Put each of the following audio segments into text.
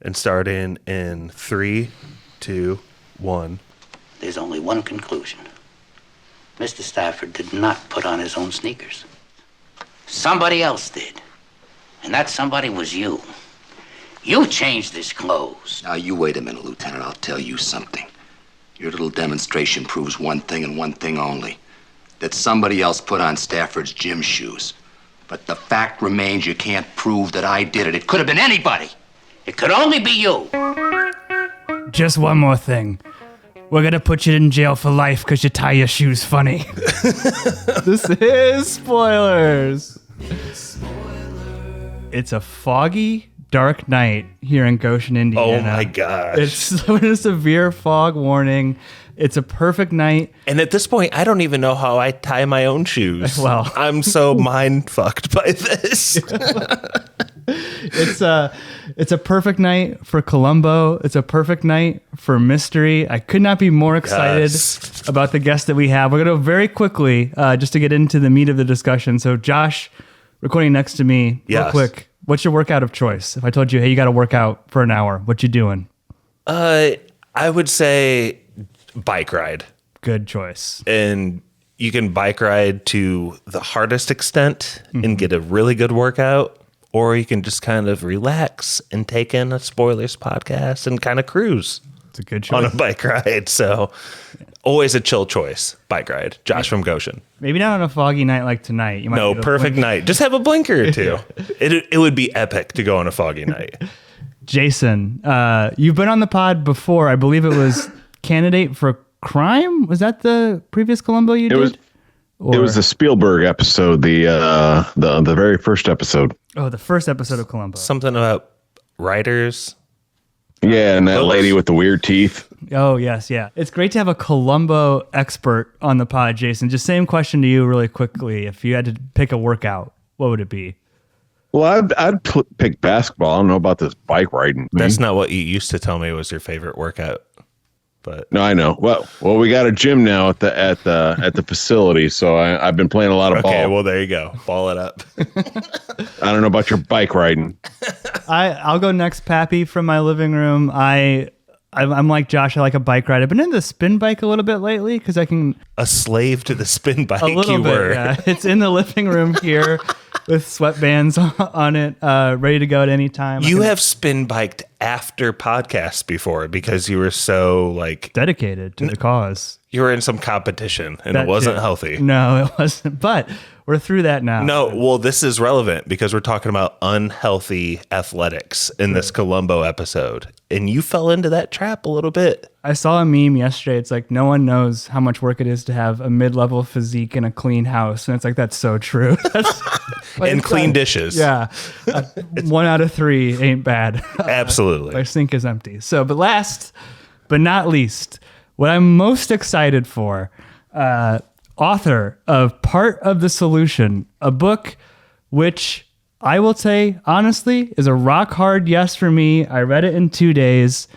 And starting in 3, 2, 1. There's only one conclusion. Mr. Stafford did not put on his own sneakers. Somebody else did. And that somebody was you. You changed his clothes. Now, you wait a minute, Lieutenant. I'll tell you something. Your little demonstration proves one thing and one thing only. That somebody else put on Stafford's gym shoes. But the fact remains you can't prove that I did it. It could have been anybody. It could only be you. Just one more thing. We're going to put you in jail for life because you tie your shoes funny. This is Spoilers. It's a foggy, dark night here in Goshen, Indiana. Oh my gosh. It's a severe fog warning. It's a perfect night. And at this point, I don't even know how I tie my own shoes. Well, I'm so mind fucked by this. It's a perfect night for Columbo. It's a perfect night for mystery. I could not be more excited about the guest that we have. We're going to very quickly, just to get into the meat of the discussion. So Josh, recording next to me, real quick. What's your workout of choice? If I told you, hey, you got to work out for an hour, what you doing? I would say bike ride. Good choice. And you can bike ride to the hardest extent and get a really good workout. Or you can just kind of relax and take in a Spoilers podcast and kind of cruise. It's a good choice. On a bike ride. So always a chill choice. Bike ride. Josh from Goshen. Maybe not on a foggy night like tonight. You might no, perfect night. Just have a blinker or two. It would be epic to go on a foggy night. Jason, you've been on the pod before. I believe it was Candidate for Crime. Was that the previous Columbo you did? It was the Spielberg episode, the very first episode. Oh, the first episode of Columbo. Something about writers. Yeah, and that lady with the weird teeth. Oh, yes, yeah. It's great to have a Columbo expert on the pod, Jason. Just same question to you really quickly. If you had to pick a workout, what would it be? Well, I'd pick basketball. I don't know about this bike riding. That's not what you used to tell me was your favorite workout. But no, I know. Well, we got a gym now at the facility, so I've been playing a lot of ball. Okay, well there you go. Ball it up. I don't know about your bike riding. I'll go next, Pappy, from my living room. I'm like Josh. I like a bike ride. I've been into the spin bike a little bit lately because I can. A slave to the spin bike. A little bit. Were. Yeah. It's in the living room here with sweatbands on it, ready to go at any time. You have spin biked after podcasts before because you were so dedicated to the cause. You were in some competition and it wasn't healthy. No, it wasn't. But we're through that now. No, well, this is relevant because we're talking about unhealthy athletics in this Columbo episode. And you fell into that trap a little bit. I saw a meme yesterday. It's like, no one knows how much work it is to have a mid-level physique in a clean house. And it's like, that's so true. And clean dishes. Yeah. 1 out of 3 ain't bad. Absolutely. My sink is empty. So, but last but not least, what I'm most excited for, author of Part of the Solution, a book which I will say, honestly, is a rock hard yes for me. I read it in 2 days.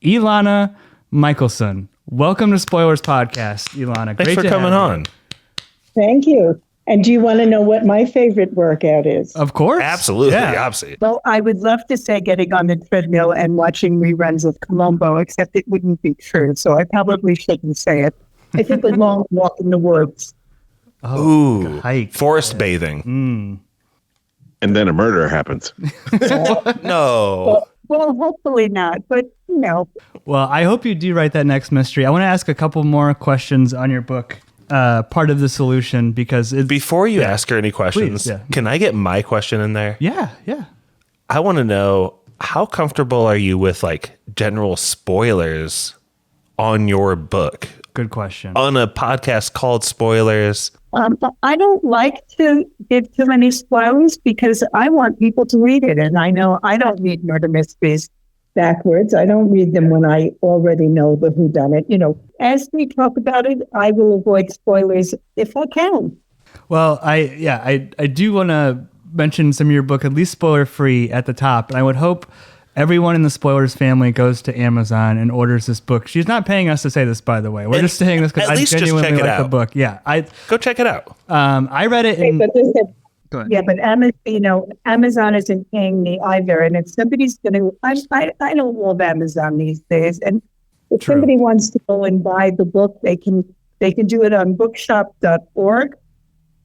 Elana Michelson. Welcome to Spoilers Podcast, Elana. Thanks for coming on. Thank you. And do you want to know what my favorite workout is? Of course. Absolutely. Yeah. Absolutely. Well, I would love to say getting on the treadmill and watching reruns of Columbo, except it wouldn't be true. So I probably shouldn't say it. I think a long walk in the woods. Oh, Ooh, hike. Forest bathing. And then a murder happens. No. Well, hopefully not, but Well, I hope you do write that next mystery. I want to ask a couple more questions on your book, Part of the Solution, because before you ask her any questions, can I get my question in there? Yeah. I want to know, how comfortable are you with general spoilers on your book? Good question. On a podcast called Spoilers. I don't like to give too many spoilers because I want people to read it. And I know I don't read murder mysteries backwards. I don't read them when I already know the whodunit. As we talk about it, I will avoid spoilers if I can. Well, I do want to mention some of your book, at least spoiler free at the top. And I would hope everyone in the Spoilers family goes to Amazon and orders this book. She's not paying us to say this, by the way. We're just saying this because I genuinely like the book. Yeah, go check it out. I read it Go ahead. Yeah, but Amazon isn't paying me either. And if somebody's going to, I don't love Amazon these days. And if True. somebody wants to go and buy the book, they can do it on bookshop.org,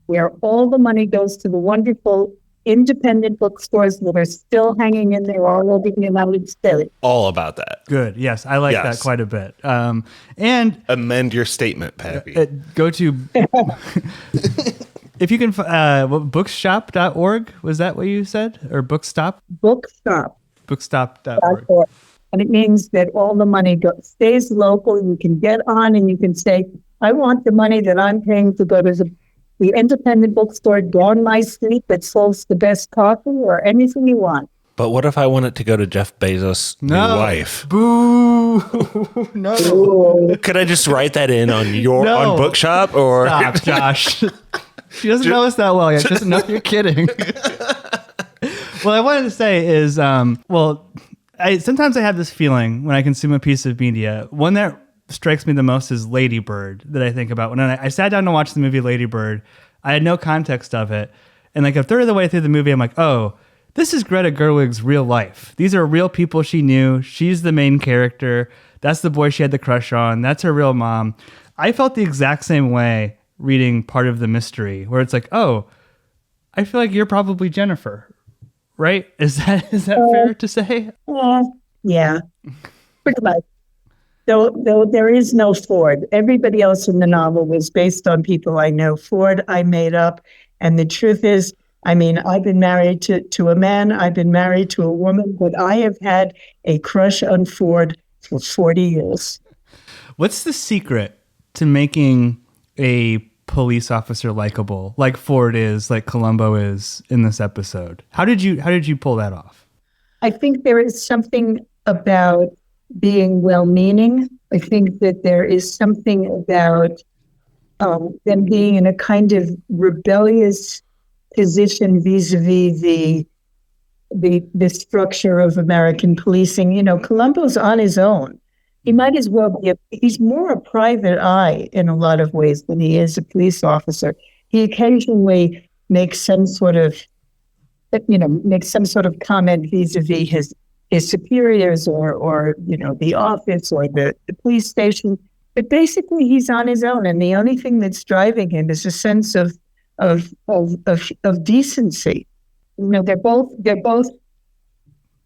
where all the money goes to the wonderful independent bookstores that are still hanging in there all over the United States. All about that. Good. Yes, I like that quite a bit. And amend your statement, Pappy. Go to if you can bookshop.org, was that what you said? Or bookstop? Bookstop.org. And it means that all the money stays local. You can get on and you can say, I want the money that I'm paying to go to the independent bookstore down my street that sells the best coffee or anything you want. But what if I want it to go to Jeff Bezos' new wife? Boo! No. Could I just write that in on on Bookshop or Stop, Josh? She doesn't know us that well yet. She doesn't know you're kidding. What I wanted to say is, sometimes I have this feeling when I consume a piece of media. One that strikes me the most is Lady Bird that I think about. When I sat down to watch the movie Lady Bird, I had no context of it. And like a third of the way through the movie, I'm like, oh, this is Greta Gerwig's real life. These are real people she knew. She's the main character. That's the boy she had the crush on. That's her real mom. I felt the exact same way reading Part of the Mystery, where it's like, oh, I feel like you're probably Jennifer, right? Is that fair to say? Yeah, pretty much. Though there is no Ford. Everybody else in the novel was based on people I know. Ford I made up. And the truth is, I mean, I've been married to a man, I've been married to a woman, but I have had a crush on Ford for 40 years. What's the secret to making a police officer likable, like Ford is, like Columbo is in this episode? How did you pull that off? I think there is something about being well-meaning. I think that there is something about them being in a kind of rebellious position vis-a-vis the structure of American policing. You know, Columbo's on his own. He might as well be he's more a private eye in a lot of ways than he is a police officer. He occasionally makes some sort of comment vis-a-vis his superiors or the office or the police station. But basically he's on his own, and the only thing that's driving him is a sense of decency. You know, they're both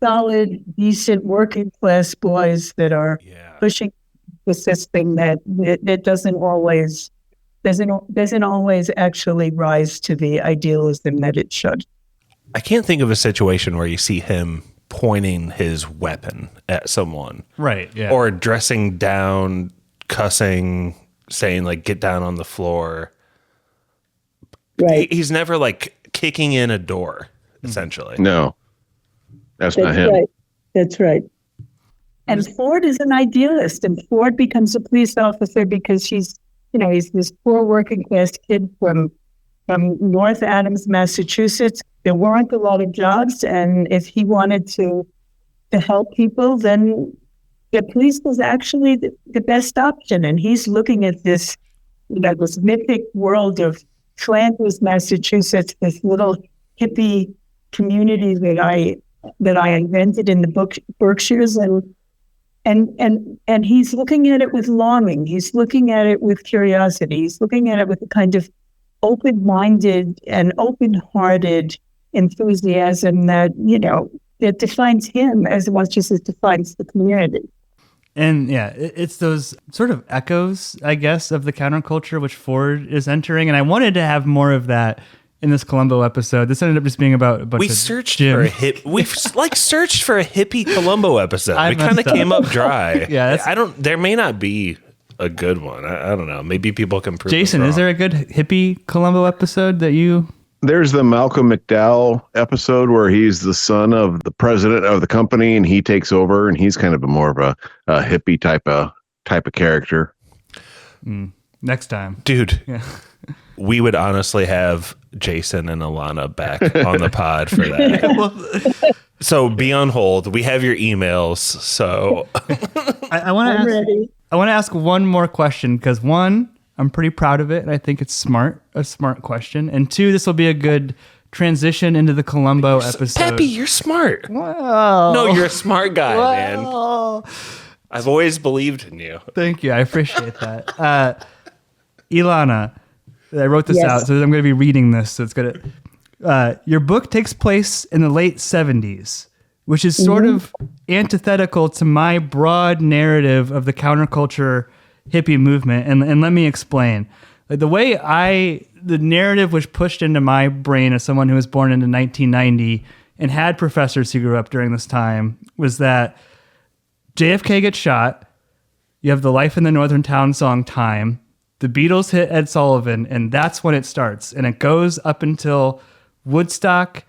solid, decent, working class boys that are pushing the system that doesn't always actually rise to the idealism that it should. I can't think of a situation where you see him pointing his weapon at someone. Right, yeah. Or dressing down, cussing, saying like, get down on the floor. Right. He's never like kicking in a door, essentially. No, that's not him. Right. That's right. And Ford is an idealist, and Ford becomes a police officer because he's this poor working class kid from North Adams, Massachusetts. There weren't a lot of jobs, and if he wanted to help people, then the police was actually the best option. And he's looking at this mythic world of Flanders, Massachusetts, this little hippie community that I invented in the Berkshires, and he's looking at it with longing. He's looking at it with curiosity. He's looking at it with a kind of open-minded and open-hearted enthusiasm that defines him as much as it defines the community. And yeah, it's those sort of echoes, I guess, of the counterculture which Ford is entering. And I wanted to have more of that in this Columbo episode. This ended up just being about a bunch we of searched Jim. for a searched for a hippie Columbo episode. We kind of came up dry. Yeah, there may not be a good one. I don't know. Maybe people can prove Jason, is there a good hippie Columbo episode that you... There's the Malcolm McDowell episode where he's the son of the president of the company and he takes over, and he's kind of more of a hippie type of character. Next time. Dude, we would honestly have Jason and Elana back on the pod for that. So be on hold. We have your emails. So I want to ask one more question, because one, I'm pretty proud of it, and I think it's a smart question. And two, this will be a good transition into the Columbo episode. Pappy, you're smart. Wow. No, you're a smart guy, man. I've always believed in you. Thank you. I appreciate that. Ilana, I wrote this Yes. out, so I'm going to be reading this. So it's going to. Your book takes place in the late 70s, which is sort of antithetical to my broad narrative of the counterculture hippie movement. And let me explain. Like the narrative was pushed into my brain as someone who was born into 1990 and had professors who grew up during this time was that JFK gets shot. You have the Life in the Northern Town song Time. The Beatles hit Ed Sullivan, and that's when it starts. And it goes up until Woodstock,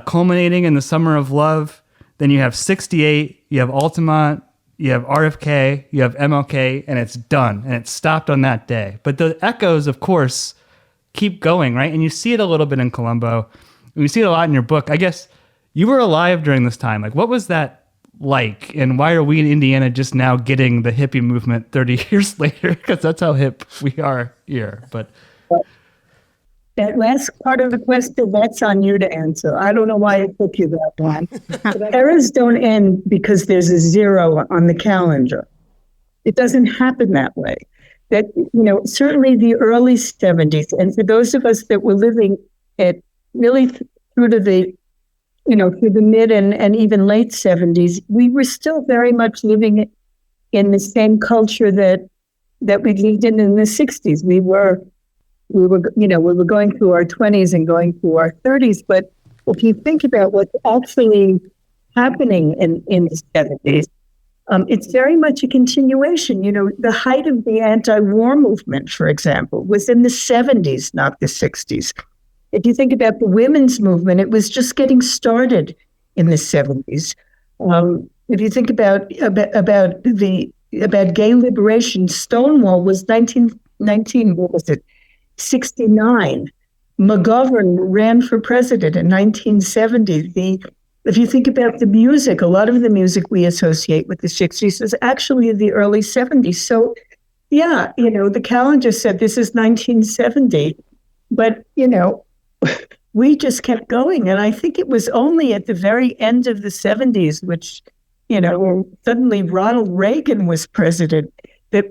culminating in the Summer of Love. Then you have 68, you have Altamont, you have RFK, you have MLK, and it's done. And it stopped on that day. But the echoes, of course, keep going, right? And you see it a little bit in Columbo. And you see it a lot in your book. I guess you were alive during this time. Like, what was that like? And why are we in Indiana just now getting the hippie movement 30 years later? Because that's how hip we are here. But That last part of the question, that's on you to answer. I don't know why it took you that long. But eras don't end because there's a 0 on the calendar. It doesn't happen that way. That, certainly the early 70s, and for those of us that were living at really through to the, through the mid and even late 70s, we were still very much living in the same culture that we lived in the 60s. We were going through our 20s and going through our 30s. But if you think about what's actually happening in the 70s, it's very much a continuation. The height of the anti-war movement, for example, was in the 70s, not the 60s. If you think about the women's movement, it was just getting started in the 70s. If you think about gay liberation, Stonewall was 69. McGovern ran for president in 1970. If you think about the music, a lot of the music we associate with the 60s is actually the early 70s. So, yeah, the calendar said this is 1970, but, we just kept going. And I think it was only at the very end of the 70s, which, suddenly Ronald Reagan was president, that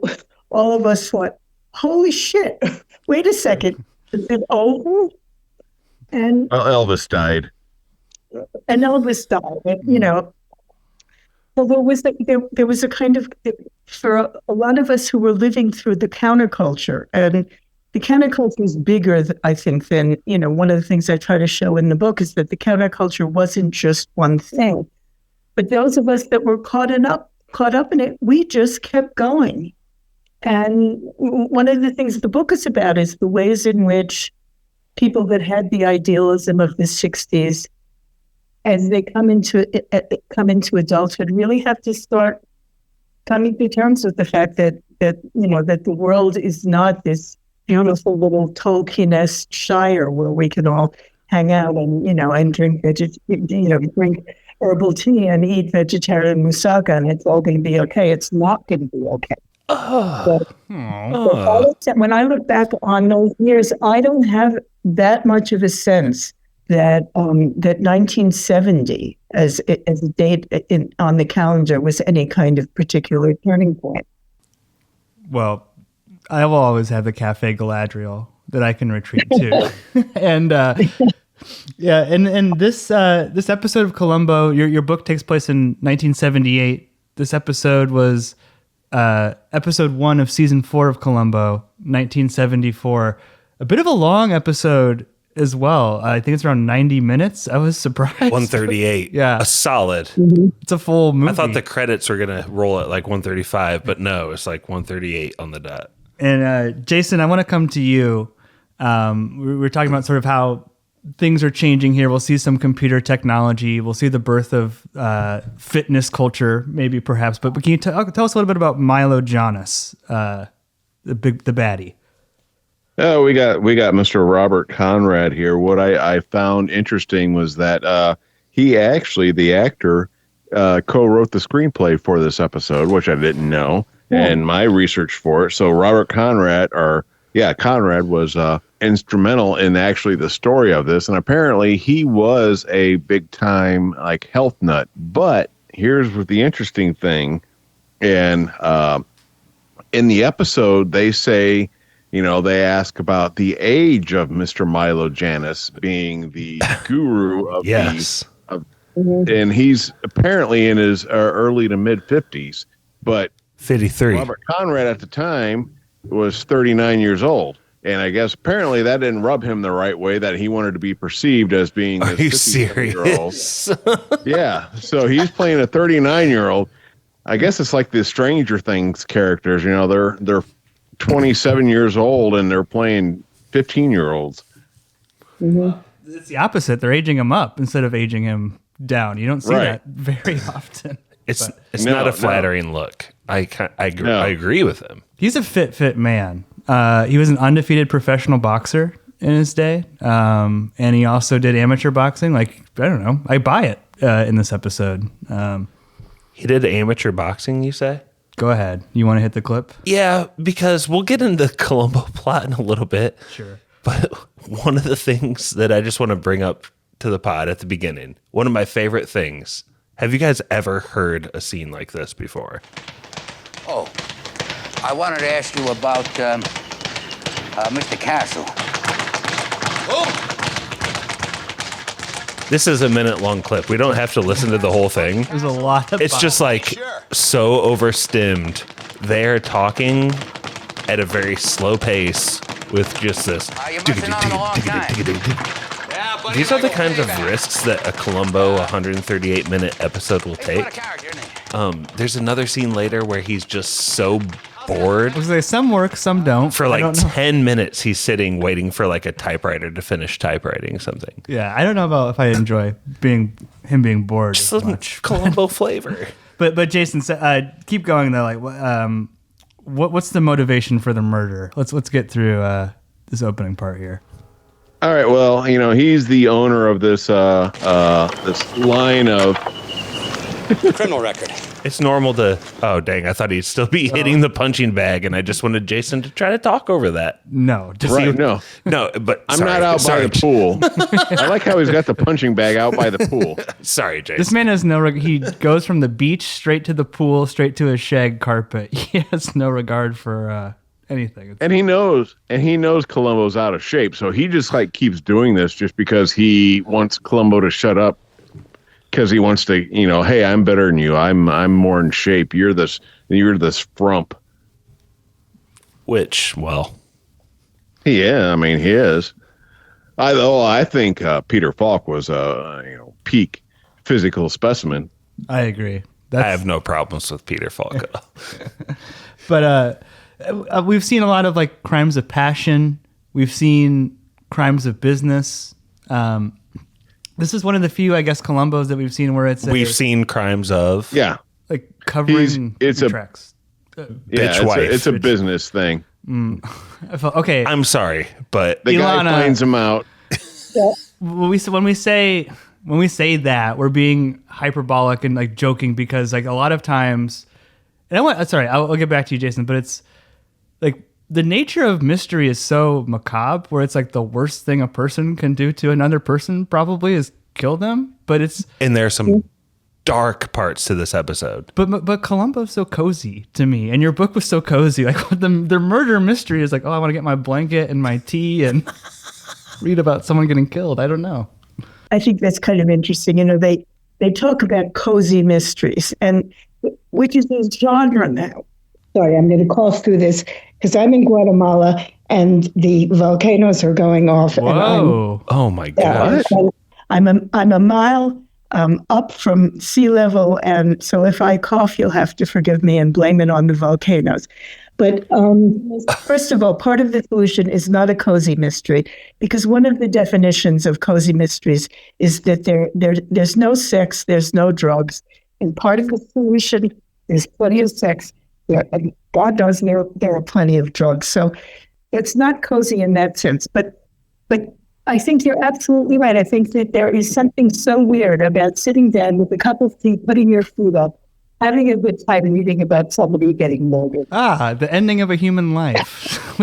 all of us thought, holy shit, wait a second, is it over? And Elvis died. And Elvis died, Well, there was a kind of, for a lot of us who were living through the counterculture, and the counterculture is bigger, I think, than, one of the things I try to show in the book is that the counterculture wasn't just one thing. But those of us that were caught up in it, we just kept going. And one of the things the book is about is the ways in which people that had the idealism of the 60s, as they come into adulthood, really have to start coming to terms with the fact that the world is not this beautiful little Tolkien-esque shire where we can all hang out and drink drink herbal tea and eat vegetarian moussaka, and it's all going to be okay. It's not going to be okay. When I look back on those years, I don't have that much of a sense that 1970 as a date on the calendar was any kind of particular turning point. Well, I will always have the Cafe Galadriel that I can retreat to. And and this episode of Columbo, your book takes place in 1978. This episode was episode 1 of season 4 of Columbo, 1974. A bit of a long episode as well. I think it's around 90 minutes. I was surprised. 138. Yeah. A solid. Mm-hmm. It's a full movie. I thought the credits were going to roll at like 135, but no, it's like 138 on the dot. And Jason, I want to come to you. We're talking about sort of how things are changing here. We'll see some computer technology. We'll see the birth of fitness culture, maybe perhaps. But can you tell us a little bit about Milo Jonas, the baddie? Oh, we got Mr. Robert Conrad here. What I found interesting was that he actually, the actor, co-wrote the screenplay for this episode, which I didn't know, and my research for it. So Robert Conrad, Conrad was instrumental in actually the story of this. And apparently he was a big time like health nut. But here's the interesting thing. And in the episode, they say, they ask about the age of Mr. Milo Janis being the guru of yes. And he's apparently in his early to mid 50s, but 53. Robert Conrad at the time was 39 years old. And I guess apparently that didn't rub him the right way, that he wanted to be perceived as being Are you serious? Yeah. So he's playing a 39-year-old. I guess it's like the Stranger Things characters, they're 27 years old and they're playing 15-year-olds. Mm-hmm. It's the opposite. They're aging him up instead of aging him down. You don't see that very often. It's not a flattering look. I agree with him. He's a fit man. He was an undefeated professional boxer in his day, and he also did amateur boxing. Like, I don't know. I buy it in this episode. He did amateur boxing, you say? Go ahead. You want to hit the clip? Yeah, because we'll get into the Columbo plot in a little bit. Sure. But one of the things that I just want to bring up to the pod at the beginning, one of my favorite things, have you guys ever heard a scene like this before? Oh, I wanted to ask you about Mr. Castle. Oh! This is a minute-long clip. We don't have to listen to the whole thing. There's a lot of It's just like so overstimmed. They're talking at a very slow pace with just this. These are the kinds of risks that a Columbo 138-minute episode will take. There's another scene later where he's just so bored. I was like, some work, some don't. For like 10 minutes, he's sitting waiting for like a typewriter to finish typewriting something. Yeah, I don't know about if I enjoy him being bored Just as a much. Columbo flavor. But Jason, keep going though. Like, what's the motivation for the murder? Let's get through this opening part here. All right. Well, he's the owner of this this line of criminal record. It's normal to. Oh, dang. I thought he'd still be hitting the punching bag, and I just wanted Jason to try to talk over that. No. No, but I'm not out by the pool. I like how he's got the punching bag out by the pool. Sorry, Jason. This man has he goes from the beach straight to the pool, straight to a shag carpet. He has no regard for anything. And he knows Columbo's out of shape, so he just like keeps doing this just because he wants Columbo to shut up. Because he wants to, hey, I'm better than you. I'm more in shape. You're this frump. Which, well, yeah, I mean, he is. I think Peter Falk was a peak physical specimen. I agree. I have no problems with Peter Falk at all. But we've seen a lot of like crimes of passion. We've seen crimes of business. This is one of the few, I guess, Columbos that we've seen where we've seen crimes of like covering tracks. Bitch wife. It's a business thing. Okay, I'm sorry, but the Elana, guy finds him out. When we say that, we're being hyperbolic and like joking because like a lot of times, and I'll get back to you, Jason, but it's like the nature of mystery is so macabre where it's like the worst thing a person can do to another person probably is kill them. But and there are some dark parts to this episode. But Columbo's so cozy to me, and your book was so cozy. Like the murder mystery is like, oh, I want to get my blanket and my tea and read about someone getting killed. I don't know. I think that's kind of interesting. They talk about cozy mysteries, and which is a genre now. Sorry, I'm going to cough through this because I'm in Guatemala and the volcanoes are going off. Whoa! Oh my gosh! I'm a mile up from sea level, and so if I cough, you'll have to forgive me and blame it on the volcanoes. But first of all, part of the solution is not a cozy mystery, because one of the definitions of cozy mysteries is that there's no sex, there's no drugs, and part of the solution is plenty of sex. And God knows there are plenty of drugs, so it's not cozy in that sense. But I think you're absolutely right. I think that there is something so weird about sitting down with a cup of tea, putting your feet up, having a good time reading about somebody getting murdered. The ending of a human life.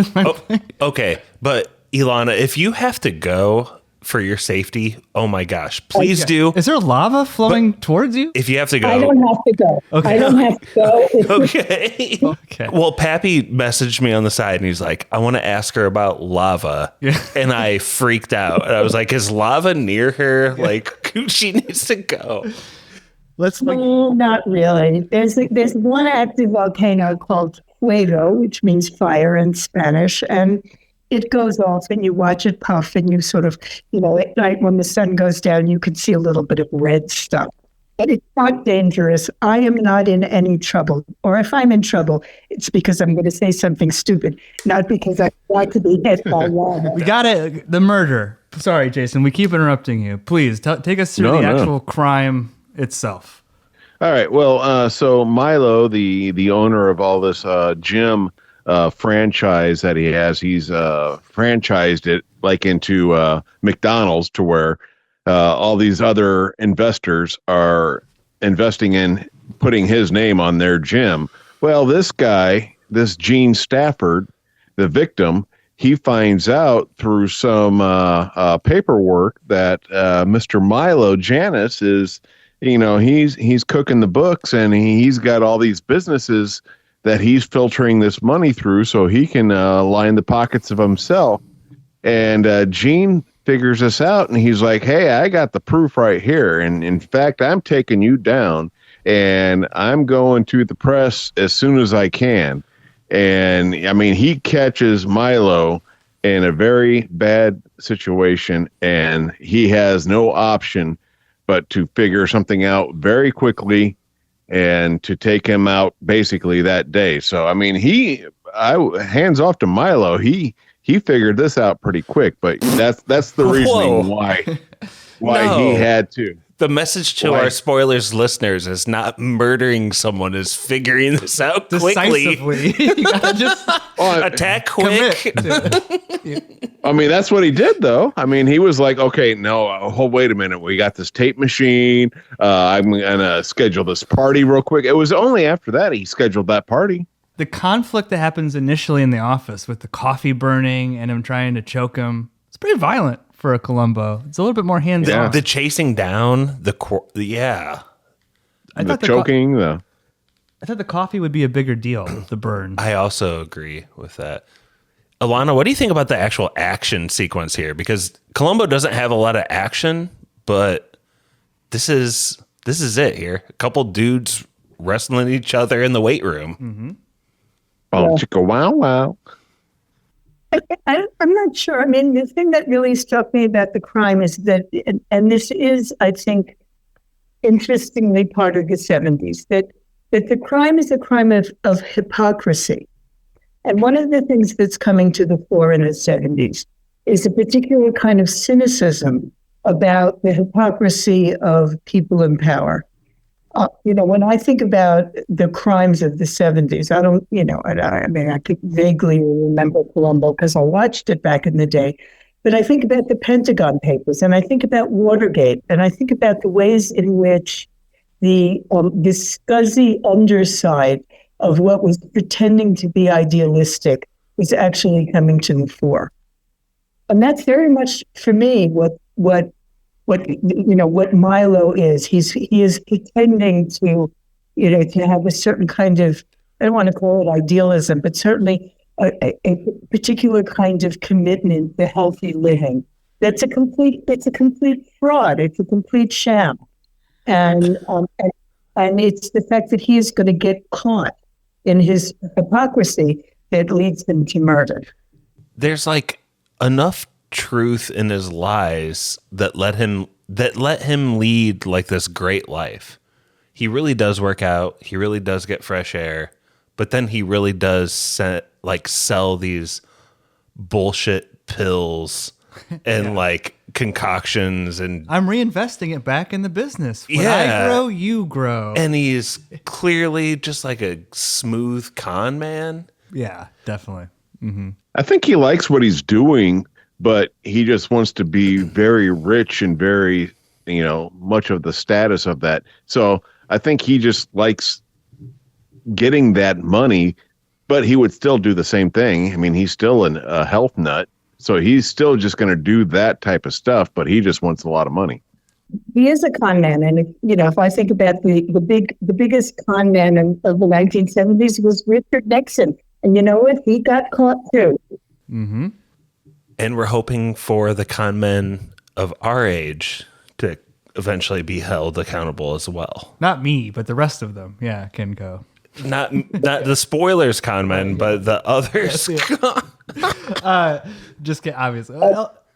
Okay, but Elana, if you have to go for your safety, oh my gosh, please do. Is there lava flowing towards you? If you have to go. I don't have to go. Okay. I don't have to go. Okay. Okay. Well, Pappy messaged me on the side and he's like, I want to ask her about lava. Yeah. And I freaked out. And I was like, is lava near her? Like, she needs to go. No, not really. There's one active volcano called Fuego, which means fire in Spanish, and it goes off and you watch it puff and you sort of, at night when the sun goes down, you can see a little bit of red stuff. But it's not dangerous. I am not in any trouble. Or if I'm in trouble, it's because I'm going to say something stupid, not because I want to be hit by lava. We got it. The murder. Sorry, Jason. We keep interrupting you. Please take us through the actual crime itself. All right. Well, so Milo, the owner of all this gym franchise that he has, he's franchised it like into McDonald's, to where all these other investors are investing in putting his name on their gym. Well, this guy, this Gene Stafford, the victim, he finds out through some paperwork that Mr. Milo Janis is, he's cooking the books, and he's got all these businesses that he's filtering this money through so he can line the pockets of himself. And Gene figures this out, and he's like, hey, I got the proof right here. And in fact, I'm taking you down, and I'm going to the press as soon as I can. And I mean, he catches Milo in a very bad situation, and he has no option but to figure something out very quickly and to take him out basically that day. So, I mean, hands off to Milo. He figured this out pretty quick, but that's the reasoning why he had to. The message to our spoilers listeners is not murdering someone, is figuring this out quickly. Decisively. You gotta just attack quick. I mean, that's what he did, though. I mean, he was like, okay, no, wait a minute. We got this tape machine. I'm going to schedule this party real quick. It was only after that he scheduled that party. The conflict that happens initially in the office with the coffee burning and him trying to choke him, it's pretty violent for a Columbo. It's a little bit more hands-on. Yeah. The chasing down, I the thought choking. I thought the coffee would be a bigger deal, the burn. I also agree with that. Elana, what do you think about the actual action sequence here? Because Columbo doesn't have a lot of action, but this is it here. A couple dudes wrestling each other in the weight room. Mm-hmm. Oh, chicka wow wow. I'm not sure. I mean, the thing that really struck me about the crime is that, and this is, I think, interestingly part of the 70s, that the crime is a crime of hypocrisy. And one of the things that's coming to the fore in the 70s is a particular kind of cynicism about the hypocrisy of people in power. When I think about the crimes of the 70s, I don't, I could vaguely remember Columbo because I watched it back in the day, but I think about the Pentagon Papers, and I think about Watergate, and I think about the ways in which the scuzzy underside of what was pretending to be idealistic was actually coming to the fore. And that's very much, for me, what Milo is. He is pretending to have a certain kind of, I don't want to call it idealism, but certainly a particular kind of commitment to healthy living. It's a complete fraud. It's a complete sham. And it's the fact that he is going to get caught in his hypocrisy that leads him to murder. There's like enough truth in his lies that let him lead like this great life. He really does work out. He really does get fresh air, but then he really does sell these bullshit pills and like concoctions, and I'm reinvesting it back in the business. When I grow, you grow. And he's clearly just like a smooth con man. Yeah, definitely. Mm-hmm. I think he likes what he's doing, but he just wants to be very rich and very, much of the status of that. So I think he just likes getting that money, but he would still do the same thing. I mean, he's still a health nut. So he's still just going to do that type of stuff, but he just wants a lot of money. He is a con man, and if I think about the biggest con man of the 1970s was Richard Nixon, and you know what? He got caught too. Mm-hmm. And we're hoping for the con men of our age to eventually be held accountable as well. Not me, but the rest of them, can go. Not the spoilers con men, but the others. Just get obviously.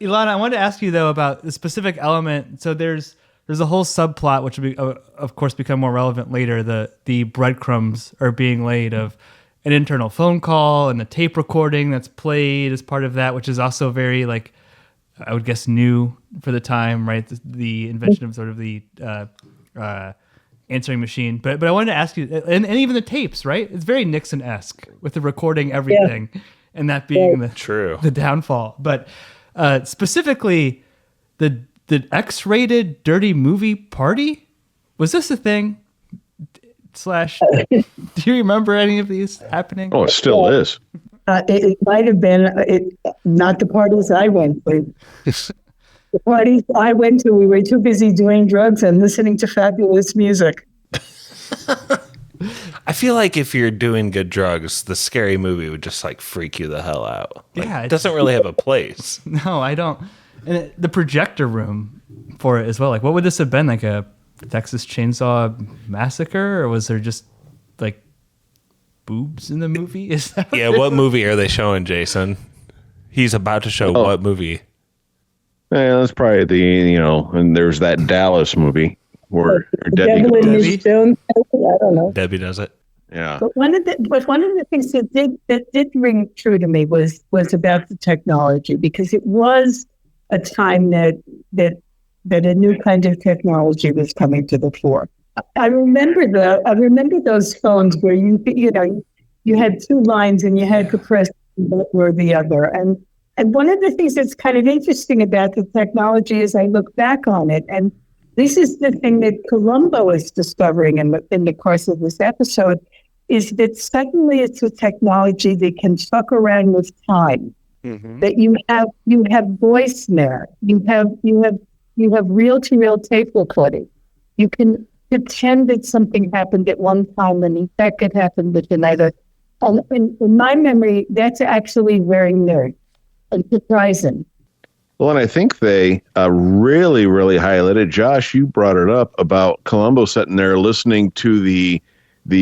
Elana, I wanted to ask you though about the specific element. So there's a whole subplot which will be, of course, become more relevant later. The breadcrumbs are being laid of an internal phone call and a tape recording that's played as part of that, which is also very, like, I would guess, new for the time, right? The invention of sort of the answering machine. But I wanted to ask you, and even the tapes, right? It's very Nixon-esque with the recording everything, and that being the downfall. But specifically, the X-rated dirty movie party, was this a thing? Do you remember any of these happening? Oh, it still is. It might have been not the parties I went to. The parties I went to, we were too busy doing drugs and listening to fabulous music. I feel like if you're doing good drugs, the scary movie would just like freak you the hell out. Like, it doesn't really have a place. No, I don't. And the projector room for it as well. Like, what would this have been? Like a Texas Chainsaw Massacre, or was there just like boobs in the movie? Is that what movie are they showing, Jason? He's about to show what movie? Yeah, that's probably and there's that Dallas movie where Debbie Devil in Miss Jones. I don't know. Debbie does it. Yeah. But one of the things that did ring true to me was about the technology, because it was a time that a new kind of technology was coming to the fore. I remember those phones where you had two lines and you had to press one or the other. And one of the things that's kind of interesting about the technology as I look back on it, and this is the thing that Columbo is discovering in the course of this episode, is that suddenly it's a technology that can fuck around with time. Mm-hmm. That you have voice there. You have reel-to-reel tape recording. You can pretend that something happened at one time and in fact it happened at another. And in my memory, that's actually very new and surprising. Well, and I think they really, really highlighted, Josh, you brought it up about Columbo sitting there listening to the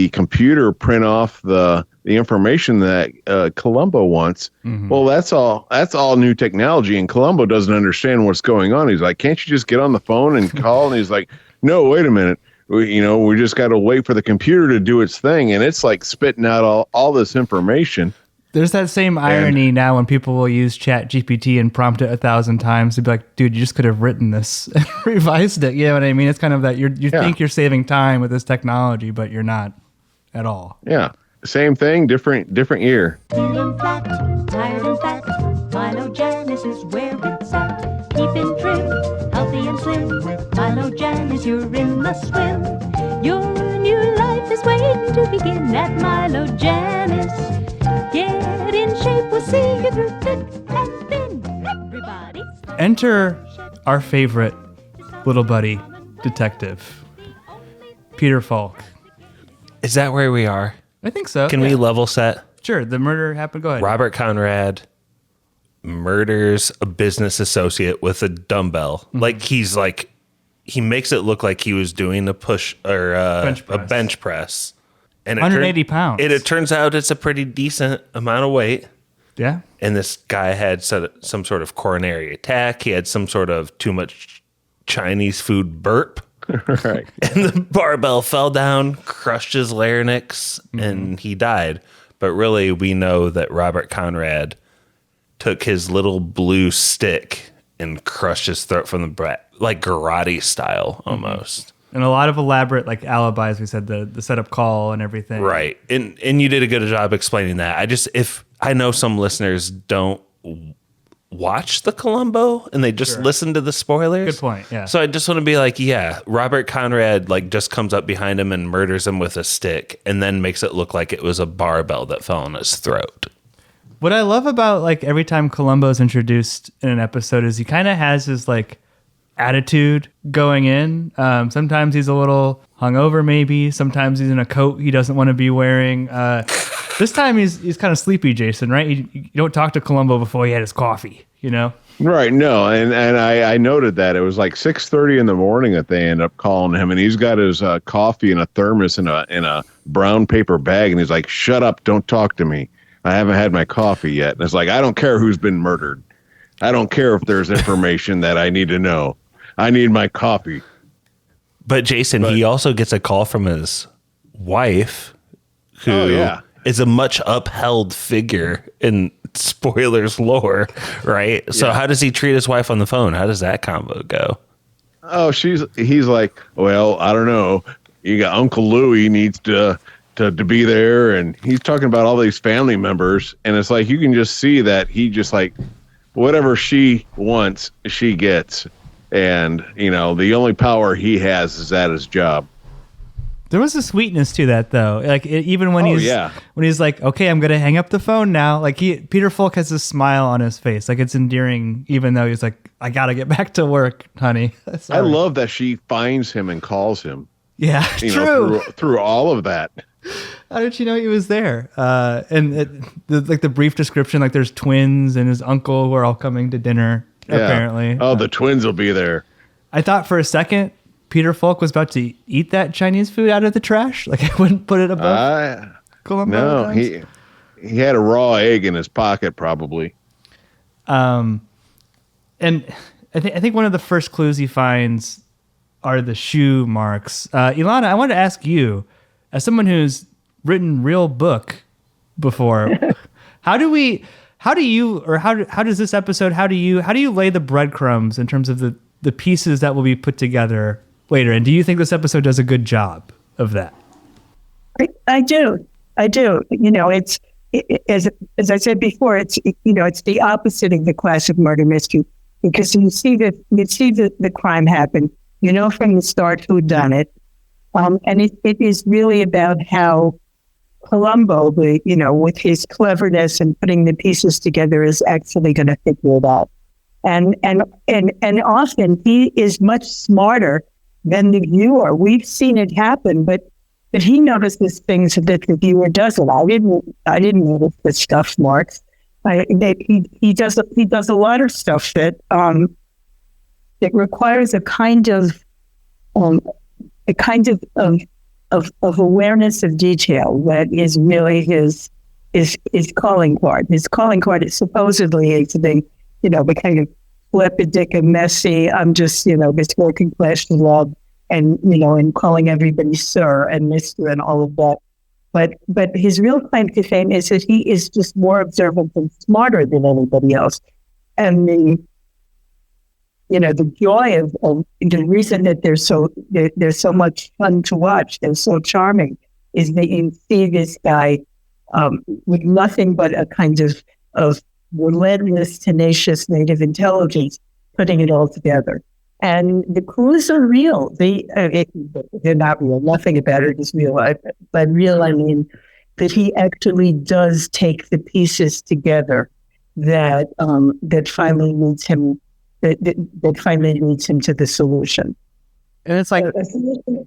computer print off the information that Columbo wants. Mm-hmm. Well, that's all new technology, and Columbo doesn't understand what's going on. He's like, can't you just get on the phone and call? And he's like, no, wait a minute. We just got to wait for the computer to do its thing, and it's like spitting out all this information. There's that same irony now when people will use Chat GPT and prompt it 1,000 times to be like, dude, you just could have written this and revised it. You know what I mean? It's kind of that you think you're saving time with this technology, but you're not at all. Yeah. Same thing, different year. Feeling flat, tired and fat. Milo Janice is where it's at. Keeping trim, healthy and slim. Milo Janice, you're in the swim. Your new life is waiting to begin at Milo Janice. Get in shape, we'll see you through thick and thin. Everybody. Enter our favorite little buddy detective, Peter Falk. Is that where we are? I think so. Can we level set? Sure. The murder happened. Go ahead. Robert Conrad murders a business associate with a dumbbell. Mm-hmm. He makes it look like he was doing a push or a bench press. And 180 pounds. It turns out it's a pretty decent amount of weight. Yeah. And this guy had some sort of coronary attack. He had some sort of too much Chinese food burp. Right. And the barbell fell down, crushed his larynx, and he died. But really, we know that Robert Conrad took his little blue stick and crushed his throat from the back, like karate style almost. And a lot of elaborate alibis. We said the setup call and everything. Right. And you did a good job explaining that. If I know some listeners don't watch the Columbo and they just listen to the spoilers. Good point. Yeah. So I just want to be like, Robert Conrad just comes up behind him and murders him with a stick and then makes it look like it was a barbell that fell on his throat. What I love about like every time Columbo's introduced in an episode is he kind of has his like attitude going in. Sometimes he's a little hungover, maybe. Sometimes he's in a coat he doesn't want to be wearing. This time he's kind of sleepy, Jason, right? You don't talk to Columbo before he had his coffee, you know? Right. No. And I noted that it was like 6:30 in the morning that they end up calling him, and he's got his coffee in a thermos in a brown paper bag. And he's like, "Shut up. Don't talk to me. I haven't had my coffee yet." And it's like, I don't care who's been murdered. I don't care if there's information that I need to know. I need my coffee. But Jason, he also gets a call from his wife, who is a much upheld figure in spoilers lore, right? So how does he treat his wife on the phone? How does that combo go? Oh, he's like, well, I don't know. You got Uncle Louie needs to be there, and he's talking about all these family members, and it's like you can just see that he just like whatever she wants, she gets. And, you know, the only power he has is at his job. There was a sweetness to that, though. Like even when he's like, "Okay, I'm gonna hang up the phone now." Like Peter Falk has a smile on his face, like it's endearing, even though he's like, "I gotta get back to work, honey." I love that she finds him and calls him. Yeah, true. Through all of that. How did she know he was there? The brief description, like there's twins and his uncle who are all coming to dinner. Yeah. Apparently. Oh, the twins will be there. I thought for a second Peter Falk was about to eat that Chinese food out of the trash. Like I wouldn't put it above Columbo. No, he had a raw egg in his pocket probably. And I think one of the first clues he finds are the shoe marks. Elana, I wanted to ask you, as someone who's written real book before, how does this episode, how do you lay the breadcrumbs in terms of the pieces that will be put together later? And do you think this episode does a good job of that? I do. You know, as I said before, it's the opposite of the classic murder mystery, because you see the crime happen, you know, from the start who done it. And it is really about how Columbo, with his cleverness and putting the pieces together, is actually going to figure it out. And often he is much smarter than the viewer. We've seen it happen, but he notices things that the viewer doesn't. I didn't notice the scuff marks. He does a lot of stuff that requires a kind of awareness of detail that is really his calling card. His calling card is supposedly the kind of flippant and messy. I'm just, this working class love, and calling everybody sir and mister and all of that. But his real claim to fame is that he is just more observant and smarter than anybody else. And the joy of the reason that they're so much fun to watch, they're so charming, is that you see this guy with nothing but a kind of relentless, tenacious native intelligence putting it all together. And the clues are real. They're not real. Nothing about it is real. By real, I mean that he actually does take the pieces together that finally leads him. That finally leads him to the solution. And it's like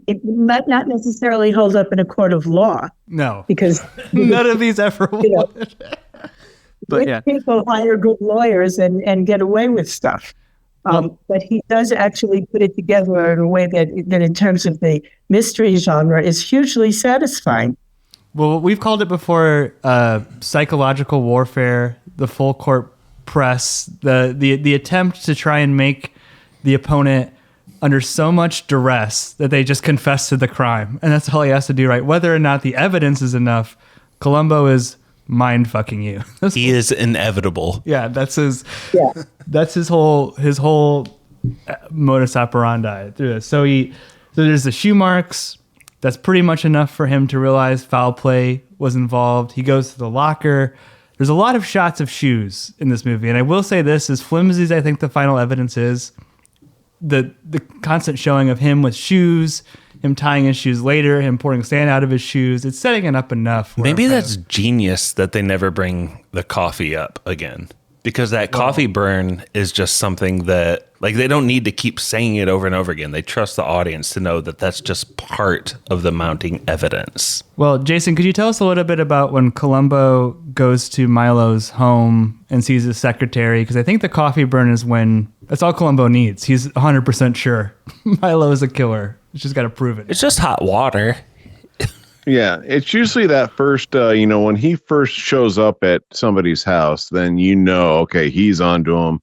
it might not necessarily hold up in a court of law. No, because none of these ever would. But people hire good lawyers and get away with stuff. But he does actually put it together in a way that in terms of the mystery genre is hugely satisfying. Well, we've called it before psychological warfare, the full court press, the attempt to try and make the opponent under so much duress that they just confess to the crime. And that's all he has to do, right? Whether or not the evidence is enough, Columbo is mind fucking you. He is inevitable. Yeah, that's his whole modus operandi through this. So there's the shoe marks. That's pretty much enough for him to realize foul play was involved. He goes to the locker. There's a lot of shots of shoes in this movie. And I will say this, as flimsy as I think the final evidence is, the constant showing of him with shoes him tying his shoes later, him pouring sand out of his shoes. It's setting it up enough. Maybe that's genius that they never bring the coffee up again. Because that coffee burn is just something that, like, they don't need to keep saying it over and over again. They trust the audience to know that that's just part of the mounting evidence. Well, Jason, could you tell us a little bit about when Columbo goes to Milo's home and sees his secretary? Because I think the coffee burn is when, that's all Columbo needs. He's 100% sure Milo is a killer. He's just got to prove it. It's just hot water. Yeah, it's usually that first, when he first shows up at somebody's house, then okay, he's onto him,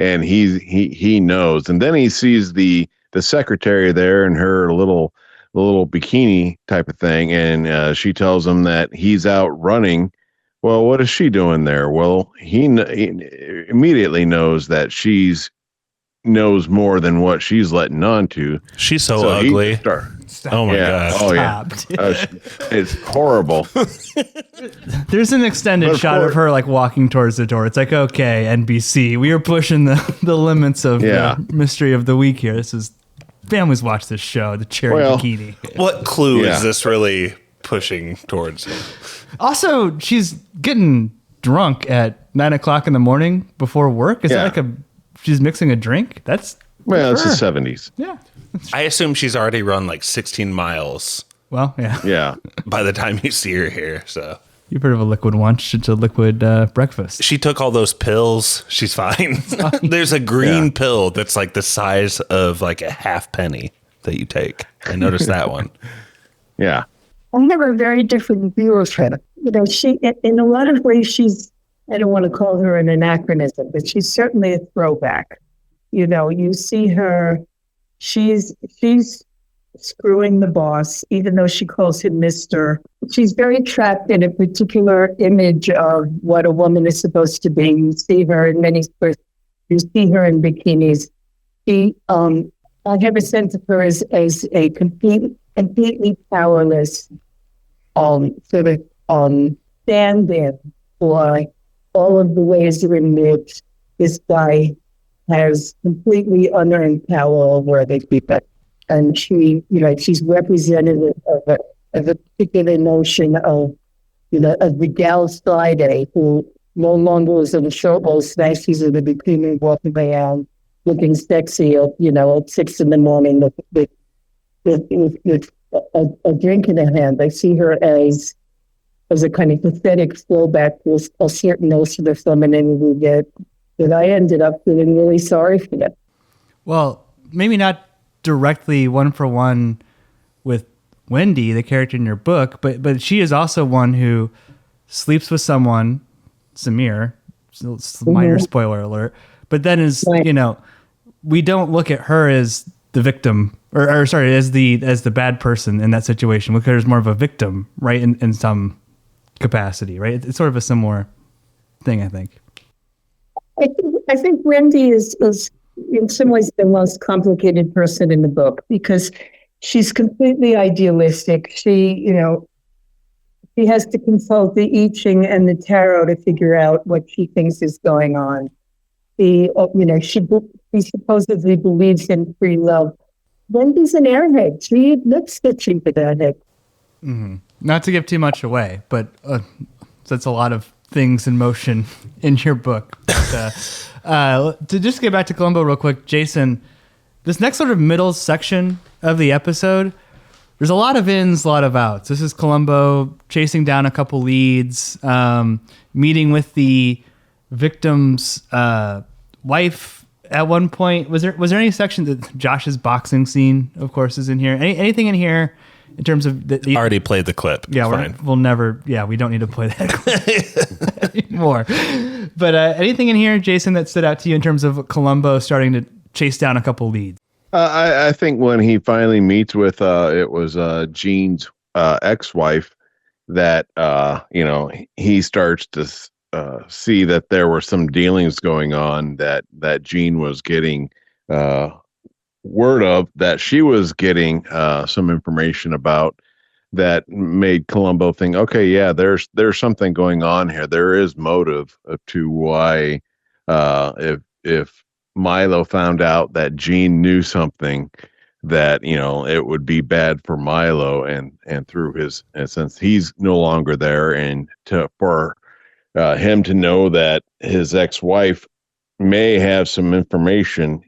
and he knows, and then he sees the secretary there in her little bikini type of thing, and she tells him that he's out running. Well, what is she doing there? Well, he immediately knows that knows more than what she's letting on to. She's so ugly. Oh my God. Oh yeah. It's horrible. There's an extended shot of her like walking towards the door. It's like, okay, NBC, we are pushing the limits of the mystery of the week here. This is, families watch this show, the cherry bikini. What clue is this really pushing towards? Also, she's getting drunk at 9:00 in the morning before work. Is that like she's mixing a drink? It's the 70s. Yeah. I assume she's already run like 16 miles. Well, yeah. Yeah. By the time you see her here, so. You've heard of a liquid lunch. It's a liquid breakfast. She took all those pills. She's fine. There's a green pill that's like the size of like a half penny that you take. I noticed that one. Yeah. I have a very different view of her. She, in a lot of ways, I don't want to call her an anachronism, but she's certainly a throwback. You see her, she's screwing the boss, even though she calls him Mr. She's very trapped in a particular image of what a woman is supposed to be. You see her in many sports. You see her in bikinis. I have a sense of her as a completely powerless, sort of stand-in for all of the ways in which this guy has completely unearned power over other people. And she's representative of a particular notion of the gal Friday who no longer is in the showboat snacks. She's in the bikini walking around looking sexy at 6 a.m. with a drink in her hand. I see her as a kind of pathetic throwback to a certain notion of femininity that I ended up feeling really sorry for them. Well, maybe not directly one for one with Wendy, the character in your book, but she is also one who sleeps with someone, Samir, minor spoiler alert, but then is, we don't look at her as the victim or sorry, as the bad person in that situation. We look at her as more of a victim, right? In some capacity, right? It's sort of a similar thing, I think. I think Wendy is in some ways the most complicated person in the book because she's completely idealistic. She has to consult the I Ching and the tarot to figure out what she thinks is going on. She supposedly believes in free love. Wendy's an airhead. She admits that she's an airhead. Mm-hmm. Not to give too much away, but that's a lot of things in motion in your book. But, to just get back to Columbo real quick, Jason, this next sort of middle section of the episode, there's a lot of ins, a lot of outs. This is Columbo chasing down a couple leads, meeting with the victim's wife at one point. Was there any section that Josh's boxing scene, of course, is in here? Anything in here in terms of the already played the clip. Yeah, we'll never. Yeah, we don't need to play that clip anymore. But anything in here, Jason, that stood out to you in terms of Columbo starting to chase down a couple leads? I think when he finally meets with it was Jean's ex-wife that he starts to see that there were some dealings going on that Jean was getting word of, that she was getting some information about, that made Columbo think, okay, yeah, there's something going on here. There is motive to why if Milo found out that Jean knew something that it would be bad for Milo, and through his, and since he's no longer there, and for him to know that his ex-wife may have some information,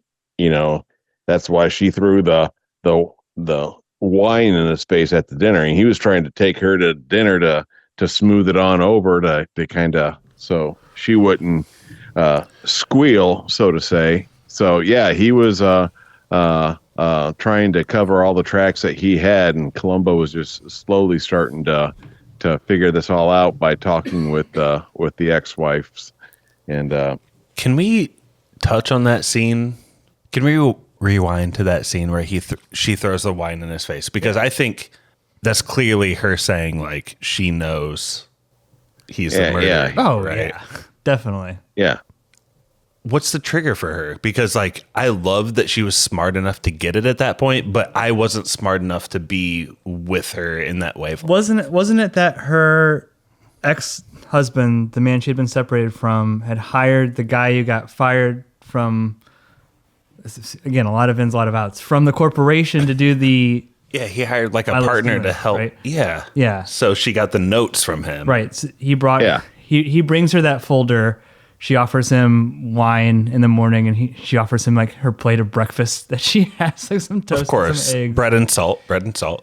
that's why she threw the wine in his face at the dinner, and he was trying to take her to dinner to smooth it on over to kind of, so she wouldn't squeal, so to say. So yeah, he was trying to cover all the tracks that he had, and Columbo was just slowly starting to figure this all out by talking with the ex-wives. And can we touch on that scene? Can we rewind to that scene where she throws the wine in his face? Because I think that's clearly her saying, like, she knows he's the murderer. Yeah. Oh, right? yeah, definitely. Yeah. What's the trigger for her? Because, like, I love that she was smart enough to get it at that point, but I wasn't smart enough to be with her in that wavelength. Wasn't it that her ex-husband, the man she had been separated from, had hired the guy who got fired from, again, a lot of ins, a lot of outs, from the corporation to do the... Yeah, he hired like a partner to help. Right? Yeah. Yeah. So she got the notes from him. Right. So he brings her that folder. She offers him wine in the morning, and she offers him like her plate of breakfast that she has, like some toast, of course, and some eggs, bread and salt,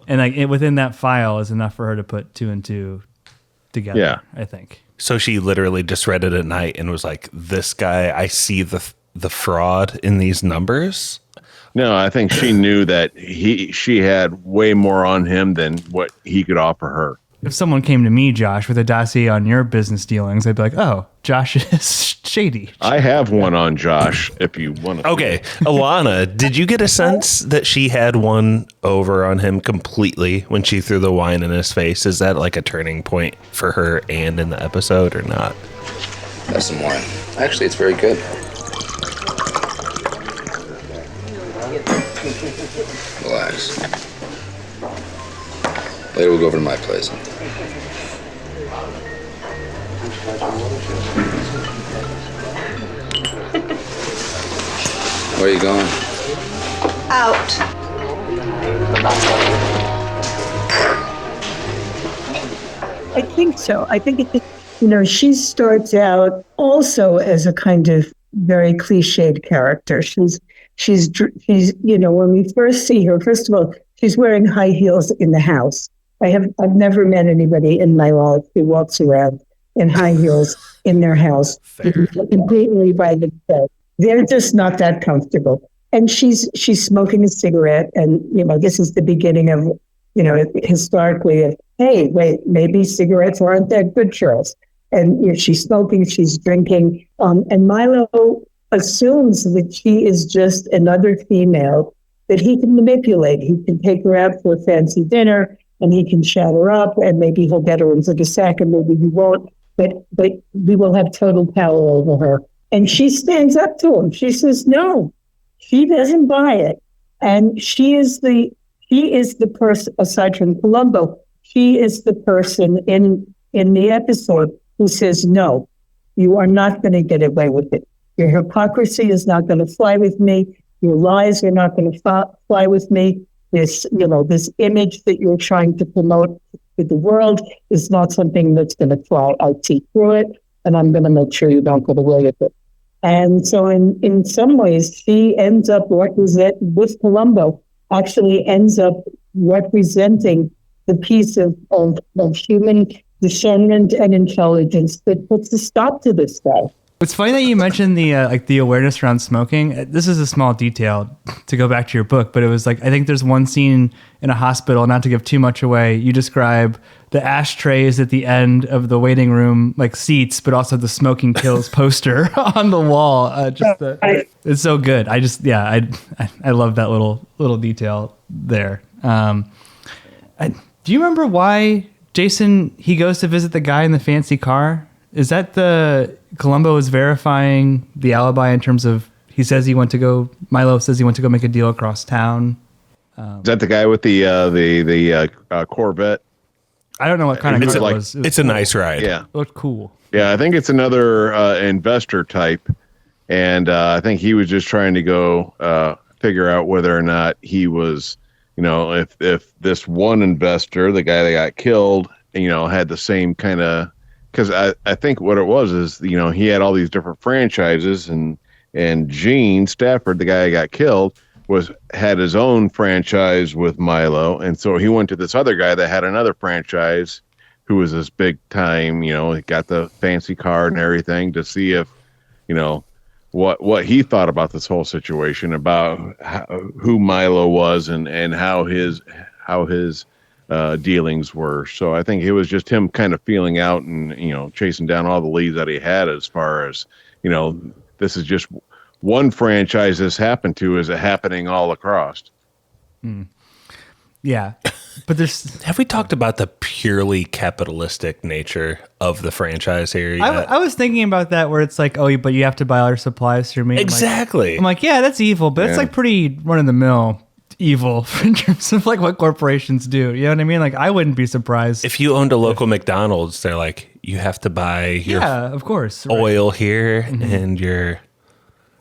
and like within that file is enough for her to put two and two together. Yeah, I think. So she literally just read it at night and was like, "This guy, I see the fraud in these numbers." No, I think she knew that she had way more on him than what he could offer her. If someone came to me, Josh, with a dossier on your business dealings, I'd be like, "Oh, Josh is shady." I have one on Josh if you want to. Okay, Elana, did you get a sense that she had one over on him completely when she threw the wine in his face? Is that like a turning point for her and in the episode or not? Have some wine. Actually, it's very good. Relax. Later we'll go over to my place. Where are you going? Out. I think so. I think she starts out also as a kind of very cliched character. She's when we first see her, first of all, she's wearing high heels in the house. I've never met anybody in my life who walks around in high heels in their house completely by themselves. They're just not that comfortable. And she's smoking a cigarette, and this is the beginning of historically of, hey, wait, maybe cigarettes aren't that good, Charles. And she's smoking, she's drinking, and Milo assumes that she is just another female that he can manipulate. He can take her out for a fancy dinner, and he can chat her up, and maybe he'll get her into the sack, and maybe he won't. But we will have total power over her. And she stands up to him. She says, no, she doesn't buy it. And she is the person, aside from Columbo, she is the person in the episode who says, no, you are not going to get away with it. Your hypocrisy is not going to fly with me. Your lies are not going to fly with me. This image that you're trying to promote to the world is not something that's going to fly. I'll see through it, and I'm going to make sure you don't get away with it. And so in some ways, she ends up with Columbo, actually ends up representing the piece of human discernment and intelligence that puts a stop to this guy. It's funny that you mentioned the awareness around smoking. This is a small detail to go back to your book, but it was like, I think there's one scene in a hospital, not to give too much away, you describe the ashtrays at the end of the waiting room, like seats, but also the smoking kills poster on the wall. It's so good. I love that little detail there. Do you remember why Jason, he goes to visit the guy in the fancy car? Is that Columbo is verifying the alibi in terms of Milo says he went to go make a deal across town? Is that the guy with the Corvette? I don't know what kind of car it was. It's a nice ride. Yeah. It looked cool. Yeah, I think it's another investor type. And I think he was just trying to go figure out whether or not he was, if this one investor, the guy that got killed, had the same kind of, because I think what it was is, he had all these different franchises, and Gene Stafford, the guy that got killed, had his own franchise with Milo, and so he went to this other guy that had another franchise, who was this big time, he got the fancy card and everything, to see if, what he thought about this whole situation, about who Milo was and how his dealings were. So I think it was just him kind of feeling out and, chasing down all the leads that he had, as far as, this is just one franchise this happened to. Is it happening all across? Yeah. But have we talked about the purely capitalistic nature of the franchise here yet? I was thinking about that, where it's like, oh, but you have to buy all your supplies through me. Exactly. I'm like, yeah, that's evil, but it's like pretty run of the mill evil in terms of like what corporations do. You know what I mean? Like, I wouldn't be surprised if you owned a local McDonald's. They're like, you have to buy your of course, oil here and your.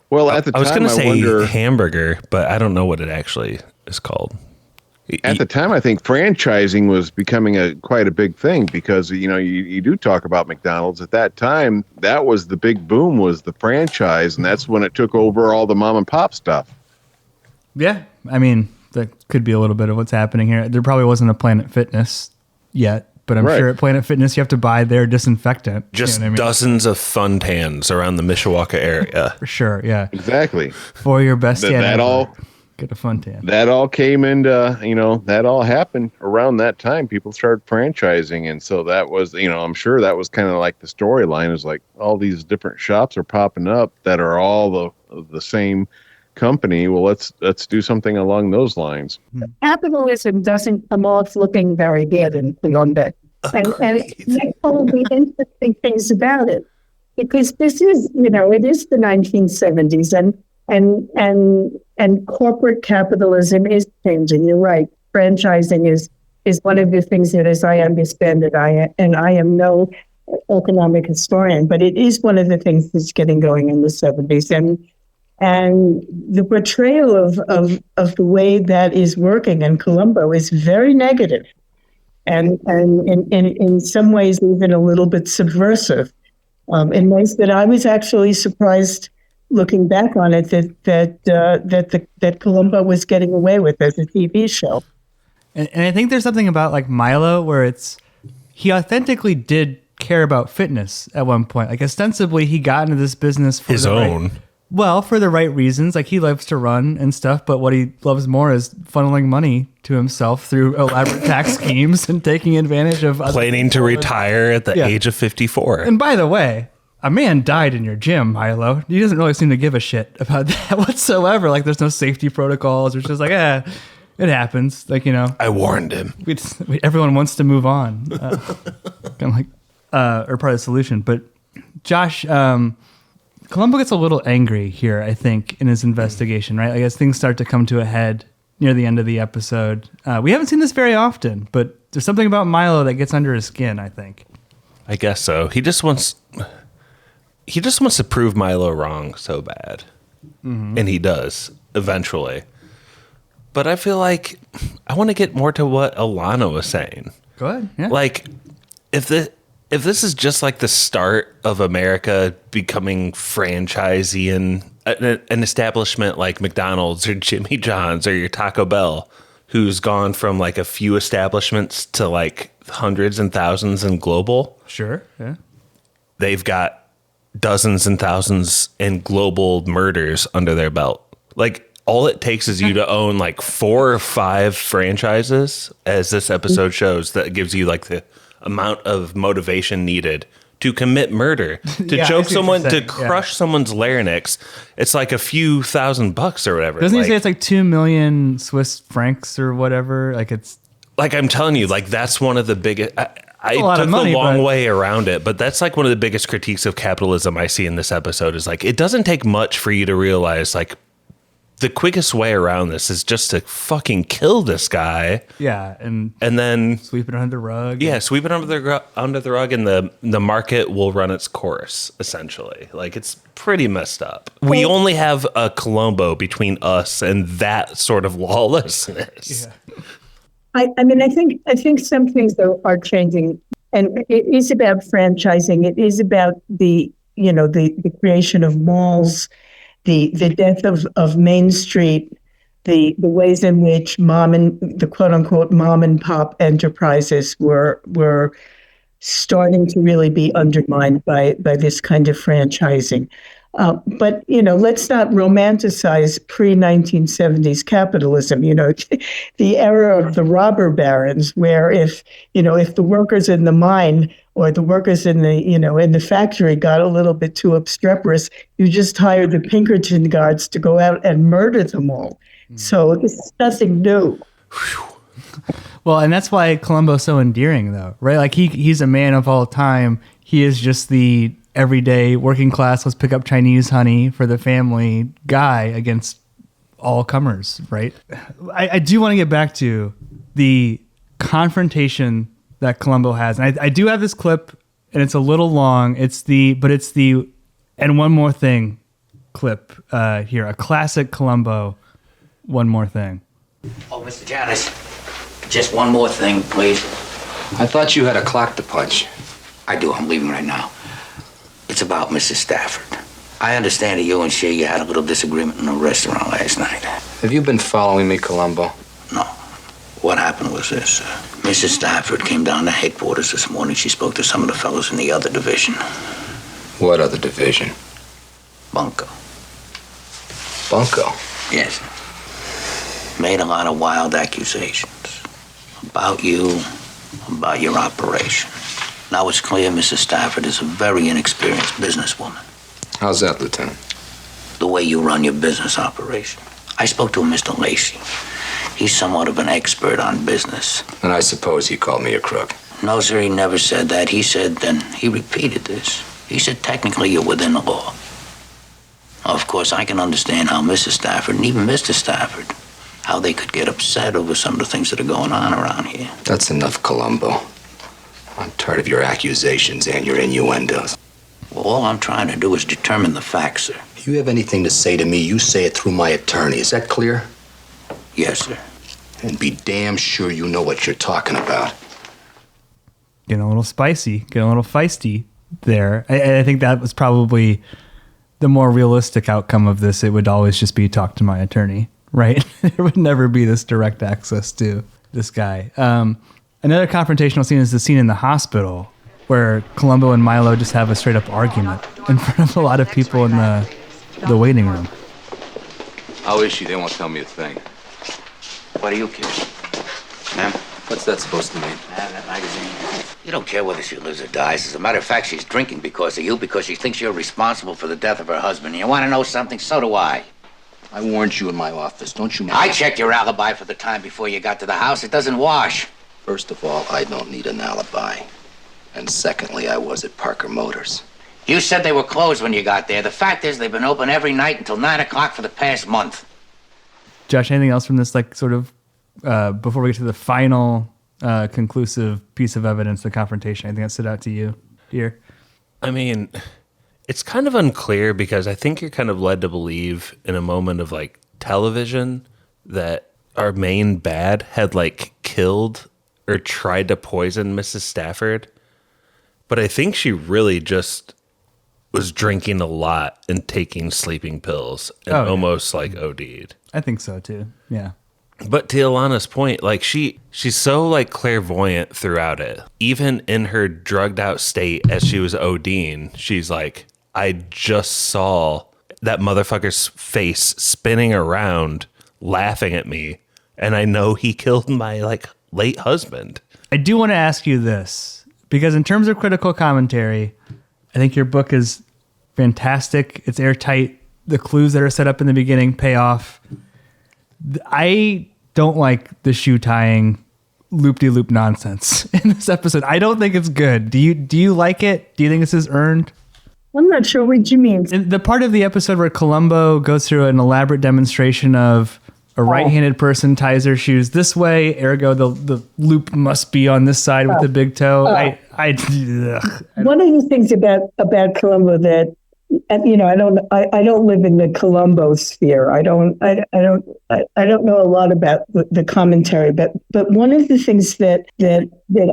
Well, at the time, I was going to say hamburger, but I don't know what it actually is called. At the time, I think franchising was becoming quite a big thing, because, you do talk about McDonald's. At that time, that was the big boom, was the franchise, and that's when it took over all the mom and pop stuff. Yeah. I mean, that could be a little bit of what's happening here. There probably wasn't a Planet Fitness yet, but I'm sure at Planet Fitness you have to buy their disinfectant. Just dozens of Funtans around the Mishawaka area. For sure, yeah. Exactly. For your best tan. That all... Get a Funtan. That all came into, that all happened around that time. People started franchising. And so that was, I'm sure that was kind of like the storyline, is like all these different shops are popping up that are all the same company. Well, let's do something along those lines. Capitalism doesn't come off looking very good in Columbo. And that's one of the interesting things about it. Because this is, it is the 1970s, and corporate capitalism is changing. You're right. Franchising is one of the things that, as I understand it, I am no economic historian, but it is one of the things that's getting going in the 70s. And the portrayal of the way that is working in Columbo is very negative, and in some ways even a little bit subversive, in ways that I was actually surprised, looking back on it, that Columbo was getting away with as a TV show. And I think there's something about like Milo where he authentically did care about fitness at one point. Like, ostensibly he got into this business for for the right reasons. Like, he loves to run and stuff, but what he loves more is funneling money to himself through elaborate tax schemes and taking advantage of planning to retire at the age of 54. And by the way, a man died in your gym, Milo. He doesn't really seem to give a shit about that whatsoever. Like, there's no safety protocols. It's just like, it happens. Like, I warned him. Everyone wants to move on. I'm like, or part of the solution. But Josh, Columbo gets a little angry here, I think, in his investigation, right? I guess things start to come to a head near the end of the episode. We haven't seen this very often, but there's something about Milo that gets under his skin, I think. I guess so. He just wants to prove Milo wrong so bad. Mm-hmm. And he does, eventually. But I feel like I want to get more to what Elana was saying. Go ahead. Yeah. Like, if this is just like the start of America becoming franchisee in an establishment like McDonald's or Jimmy John's or your Taco Bell, who's gone from like a few establishments to like hundreds and thousands and global. Sure. Yeah. They've got dozens and thousands and global murders under their belt. Like, all it takes is you to own like 4 or 5 franchises, as this episode shows, that gives you like the amount of motivation needed to commit murder, to choke someone, to crush someone's larynx. It's like a few $1,000 or whatever. Doesn't he say it's like 2 million Swiss francs or whatever? Like, it's like, I'm telling you, like, that's one of the biggest. I took the long way around it, but that's like one of the biggest critiques of capitalism I see in this episode is like, it doesn't take much for you to realize like the quickest way around this is just to fucking kill this guy. Yeah, and then sweep it under the rug. Yeah, sweep it under the rug, and the market will run its course, essentially. Like, it's pretty messed up. We only have a Columbo between us and that sort of lawlessness. Yeah. I mean, I think some things though are changing, and it is about franchising. It is about the creation of malls, the death of Main Street, the ways in which the quote unquote mom and pop enterprises were starting to really be undermined by this kind of franchising. But let's not romanticize pre-1970s capitalism. The era of the robber barons, where if the workers in the mine or the workers in the factory got a little bit too obstreperous, you just hired the Pinkerton guards to go out and murder them all. So this is nothing new. Well, and that's why Columbo's so endearing, though, right? Like he's a man of all time. He is just the everyday working class, let's pick up Chinese honey for the family guy against all comers, right? I do want to get back to the confrontation that Columbo has. And I do have this clip, and it's a little long. It's the and one more thing clip here, a classic Columbo, one more thing. Oh, Mr. Janis, just one more thing, please. I thought you had a clock to punch. I do. I'm leaving right now. It's about Mrs. Stafford. I understand that you and she had a little disagreement in a restaurant last night. Have you been following me, Columbo? No. What happened was this. Mrs. Stafford came down to headquarters this morning. She spoke to some of the fellows in the other division. What other division? Bunko. Bunko? Yes. Made a lot of wild accusations about you, about your operation. Now it's clear Mrs. Stafford is a very inexperienced businesswoman. How's that, Lieutenant? The way you run your business operation. I spoke to Mr. Lacey. He's somewhat of an expert on business. And I suppose he called me a crook. No, sir, he never said that. He said, then he repeated this. He said, technically, you're within the law. Of course, I can understand how Mrs. Stafford and even Mr. Stafford, how they could get upset over some of the things that are going on around here. That's enough, Columbo. I'm tired of your accusations and your innuendos. Well, all I'm trying to do is determine the facts, sir. If you have anything to say to me, you say it through my attorney. Is that clear? Yes, sir. And be damn sure you know what you're talking about. Getting a little spicy, getting a little feisty there. I think that was probably the more realistic outcome of this. It would always just be talk to my attorney, right? There would never be this direct access to this guy. Another confrontational scene is the scene in the hospital where Columbo and Milo just have a straight up argument in front of a lot of people in the waiting room. How is she? They won't tell me a thing. What do you care? Ma'am? What's that supposed to mean? That magazine. You don't care whether she lives or dies. As a matter of fact, she's drinking because of you, because she thinks you're responsible for the death of her husband. And you want to know something? So do I. I warned you in my office. Don't you know? I checked your alibi for the time before you got to the house. It doesn't wash. First of all, I don't need an alibi. And secondly, I was at Parker Motors. You said they were closed when you got there. The fact is they've been open every night until 9 o'clock for the past month. Josh, anything else from this, like, sort of, before we get to the final conclusive piece of evidence, the confrontation, anything that stood out to you here? I mean, it's kind of unclear because I think you're kind of led to believe in a moment of, like, television that our main bad had, like, killed or tried to poison Mrs. Stafford. But I think she really just was drinking a lot and taking sleeping pills and almost like OD'd. I think so too. Yeah. But to Elana's point, like she's so like clairvoyant throughout it. Even in her drugged out state as she was ODing, she's like, I just saw that motherfucker's face spinning around laughing at me. And I know he killed my like late husband. I do want to ask you this, because in terms of critical commentary, I think your book is fantastic. It's airtight. The clues that are set up in the beginning pay off. I don't like the shoe tying loop-de-loop nonsense in this episode. I don't think it's good. Do you like it? Do you think this is earned? I'm not sure what you mean. In the part of the episode where Columbo goes through an elaborate demonstration of a right-handed person ties their shoes this way, ergo the loop must be on this side with the big toe. One of the things about Columbo that, I don't live in the Columbo sphere. I don't know a lot about the commentary, but one of the things that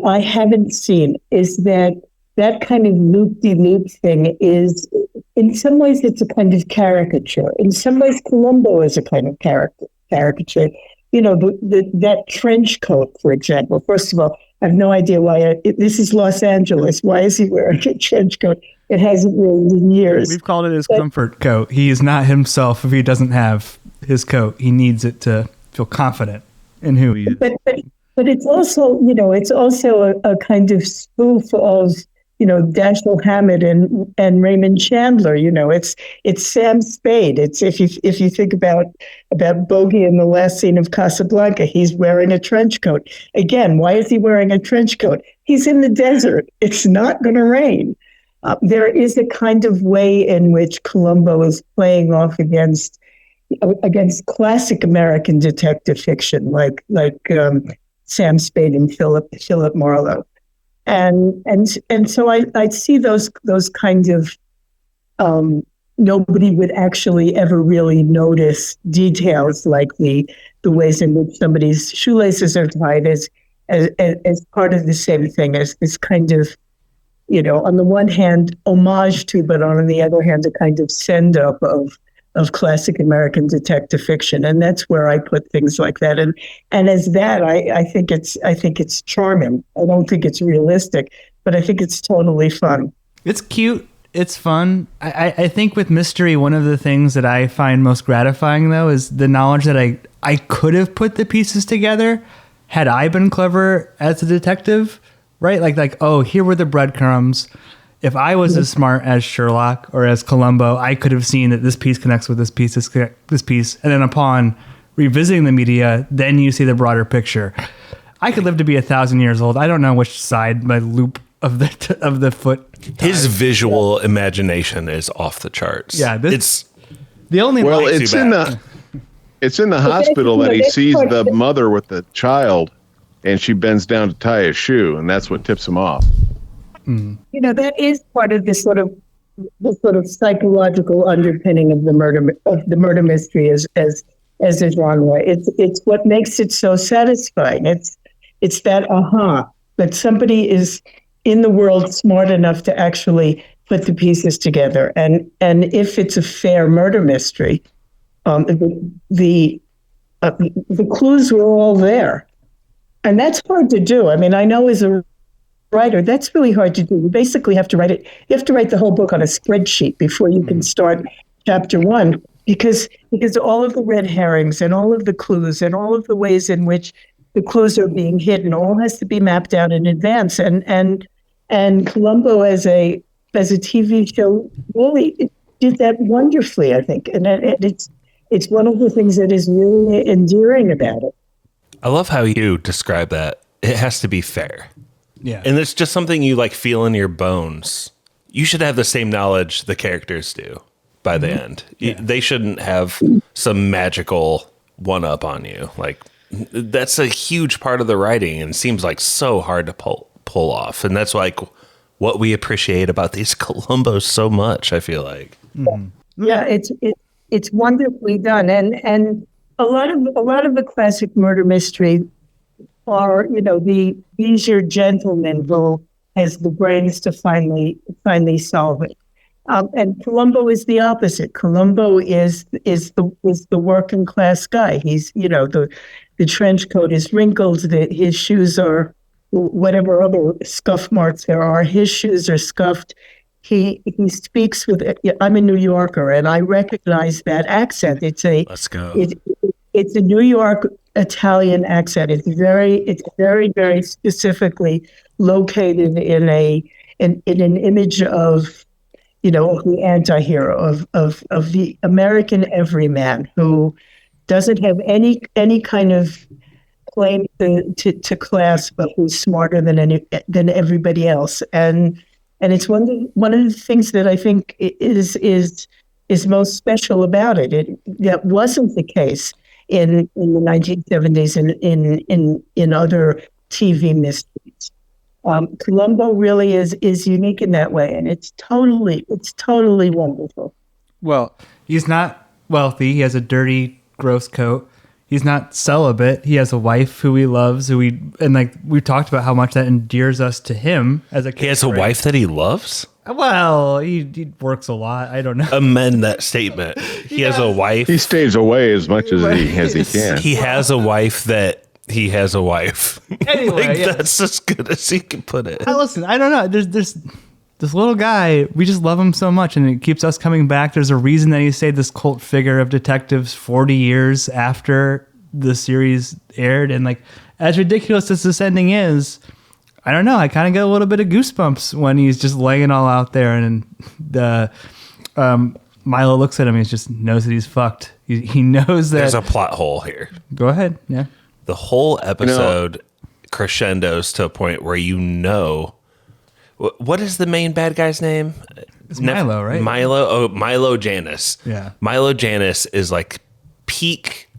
I haven't seen is that kind of loop-de-loop thing is, in some ways, it's a kind of caricature. In some ways, Columbo is a kind of caricature. That trench coat, for example. First of all, I have no idea why. This is Los Angeles. Why is he wearing a trench coat? It hasn't rained in years. We've called it his comfort coat. He is not himself if he doesn't have his coat. He needs it to feel confident in who he is. But it's also, a kind of spoof of, Dashiell Hammett and Raymond Chandler. It's Sam Spade. It's if you think about Bogey in the last scene of Casablanca, he's wearing a trench coat. Again, why is he wearing a trench coat? He's in the desert. It's not going to rain. There is a kind of way in which Columbo is playing off against classic American detective fiction, like Sam Spade and Philip Marlowe. And so I see those kinds of nobody would actually ever really notice details like the ways in which somebody's shoelaces are tied as part of the same thing, as this kind of, on the one hand homage to, but on the other hand a kind of send up of classic American detective fiction, and that's where I put things like that. And as that, I think it's charming. I don't think it's realistic, but I think it's totally fun. It's cute. It's fun. I think with mystery, one of the things that I find most gratifying, though, is the knowledge that I could have put the pieces together had I been clever as a detective, right? Like, oh, here were the breadcrumbs. If I was as smart as Sherlock or as Columbo, I could have seen that this piece connects with this piece, this piece. And then upon revisiting the media, then you see the broader picture. I could live to be 1,000 years old. I don't know which side my loop of the foot ties. His visual imagination is off the charts. Yeah, it's the only. Well, it's in the hospital that he sees the mother with the child, and she bends down to tie a shoe, and that's what tips him off. That is part of this sort of psychological underpinning of the murder mystery as a genre. It's what makes it so satisfying. It's that that somebody is in the world smart enough to actually put the pieces together. And if it's a fair murder mystery, the clues were all there, and that's hard to do. I mean, I know as a writer, that's really hard to do. You basically have to write it. You have to write the whole book on a spreadsheet before you can start chapter one, because all of the red herrings and all of the clues and all of the ways in which the clues are being hidden all has to be mapped out in advance. And Columbo as a TV show really did that wonderfully, I think. And it's one of the things that is really endearing about it. I love how you describe that. It has to be fair. Yeah. And it's just something you feel in your bones. You should have the same knowledge the characters do by the end. Yeah. They shouldn't have some magical one-up on you. That's a huge part of the writing and seems so hard to pull off. And that's what we appreciate about these Columbos so much, I feel like. Mm-hmm. Yeah, it's wonderfully done. And a lot of the classic murder mystery are, the easier gentleman who has the brains to finally solve it. And Columbo is the opposite. Columbo is the working class guy. He's, the trench coat is wrinkled, his shoes are whatever other scuff marks there are. His shoes are scuffed. He speaks with. I'm a New Yorker, and I recognize that accent. Let's go. It's a New York Italian accent. It's very, very specifically located in an image of, the anti-hero of the American everyman who doesn't have any kind of claim to class, but who's smarter than everybody else. And And it's one of the things that I think is most special about it. That wasn't the case in the 1970s in other TV mysteries. Columbo really is unique in that way, and it's totally wonderful. Well, he's not wealthy. He has a dirty, gross coat. He's not celibate. He has a wife who he loves, we talked about how much that endears us to him as a kid. He has a wife that he loves? Well, he works a lot. I don't know. Amend that statement. He has a wife. He stays away as much as he can. He has a wife that he has a wife. Anyway, that's as good as he can put it. Listen, I don't know. There's this little guy, we just love him so much, and it keeps us coming back. There's a reason that he stayed this cult figure of detectives 40 years after the series aired. And like, as ridiculous as this ending is, I don't know, I kind of get a little bit of goosebumps when he's just laying it all out there, and Milo looks at him, he just knows that he's fucked. He knows that. There's a plot hole here. Go ahead, yeah. The whole episode crescendos to a point where what is the main bad guy's name? It's Milo, right? Milo Janis. Yeah. Milo Janis is like peak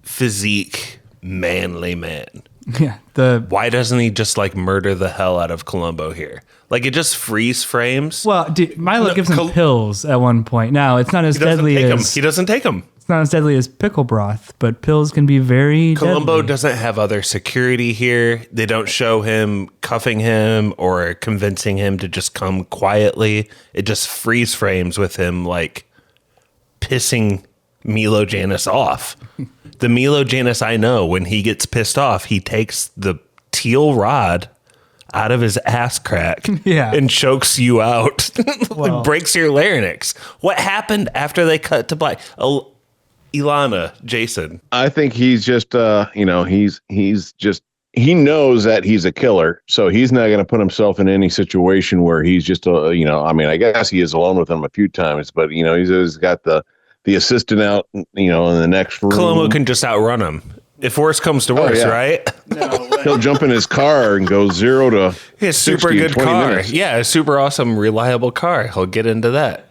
physique manly man. Yeah. Why doesn't he just like murder the hell out of Columbo here? Like it just freeze frames. Well, Milo gives him pills at one point. Now it's not as deadly as he doesn't take them. It's not as deadly as pickle broth, but pills can be very Columbo deadly. doesn't have other security here. They don't show him cuffing him or convincing him to just come quietly. It just freeze frames with him like pissing Milo Janis off. The Milo Janis I know, when he gets pissed off, he takes the teal rod out of his ass crack and chokes you out. Well, breaks your larynx. What happened after they cut to black? Elana, Jason. I think he's just, he knows that he's a killer, so he's not going to put himself in any situation where he's just, I guess he is alone with him a few times, but, he's got the assistant out, in the next room. Columbo can just outrun him. If worse comes to worse, right? No, he'll jump in his car and go 0 to his super good car. Minutes. Yeah, a super awesome, reliable car. He'll get into that.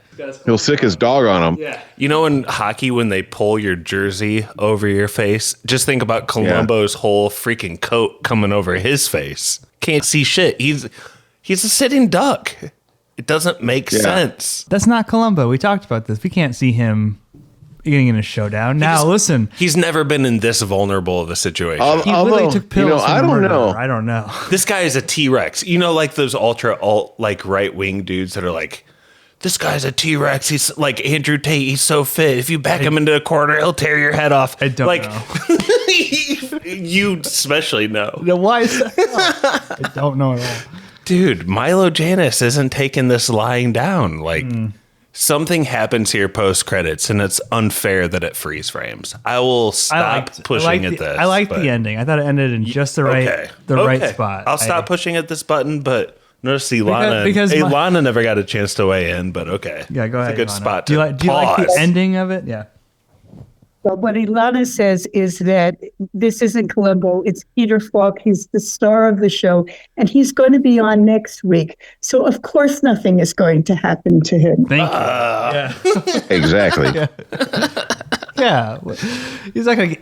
He'll sick his dog on him. Yeah. You know, in hockey, when they pull your jersey over your face, just think about Columbo's whole freaking coat coming over his face. Can't see shit. He's a sitting duck. It doesn't make sense. That's not Columbo. We talked about this. We can't see him getting in a showdown. Listen. He's never been in this vulnerable of a situation. He literally took pills. I don't know. I don't know. This guy is a T-Rex. Like those ultra alt, like right-wing dudes that are like, this guy's a T-Rex. He's like Andrew Tate. He's so fit. If you back him into a corner, he'll tear your head off. I don't know. You especially know. No, why is that? I don't know at all. Dude, Milo Janis isn't taking this lying down. Like, something happens here post-credits, and it's unfair that it freeze frames. I will stop pushing at this. I liked the ending. I thought it ended in just the right spot. I'll stop pushing at this button, but notice Elana never got a chance to weigh in, but okay. Yeah, go ahead. It's a good Elana. spot Do you like the ending of it? Yeah. Well, what Elana says is that this isn't Columbo, it's Peter Falk. He's the star of the show, and he's going to be on next week. So, of course, nothing is going to happen to him. Thank you. Exactly. Yeah. He's not going to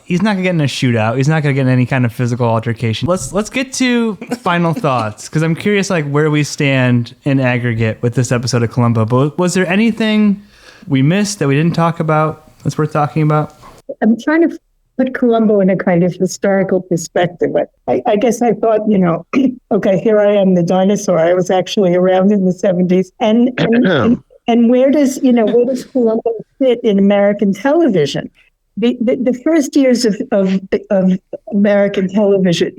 he's not going to get in a shootout. He's not going to get in any kind of physical altercation. Let's get to final thoughts, because I'm curious where we stand in aggregate with this episode of Columbo. But was there anything we missed that we didn't talk about that's worth talking about? I'm trying to put Columbo in a kind of historical perspective. I guess I thought, okay, here I am, the dinosaur. I was actually around in the 70s. And where does Columbo fit in American television? The first years of American television,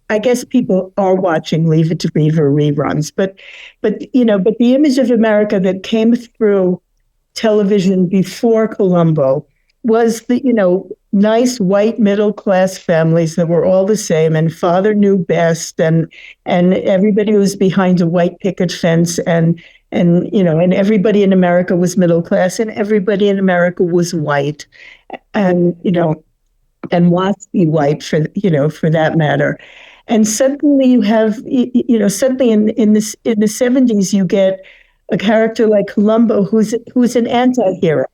I guess people are watching Leave It to Beaver reruns, but the image of America that came through television before Columbo was the, nice white middle class families that were all the same, and father knew best, and everybody was behind a white picket fence, and everybody in America was middle class, and everybody in America was white, and Watsby white for that matter. And suddenly you have, suddenly in the 70s, you get a character like Columbo, who's an anti-hero,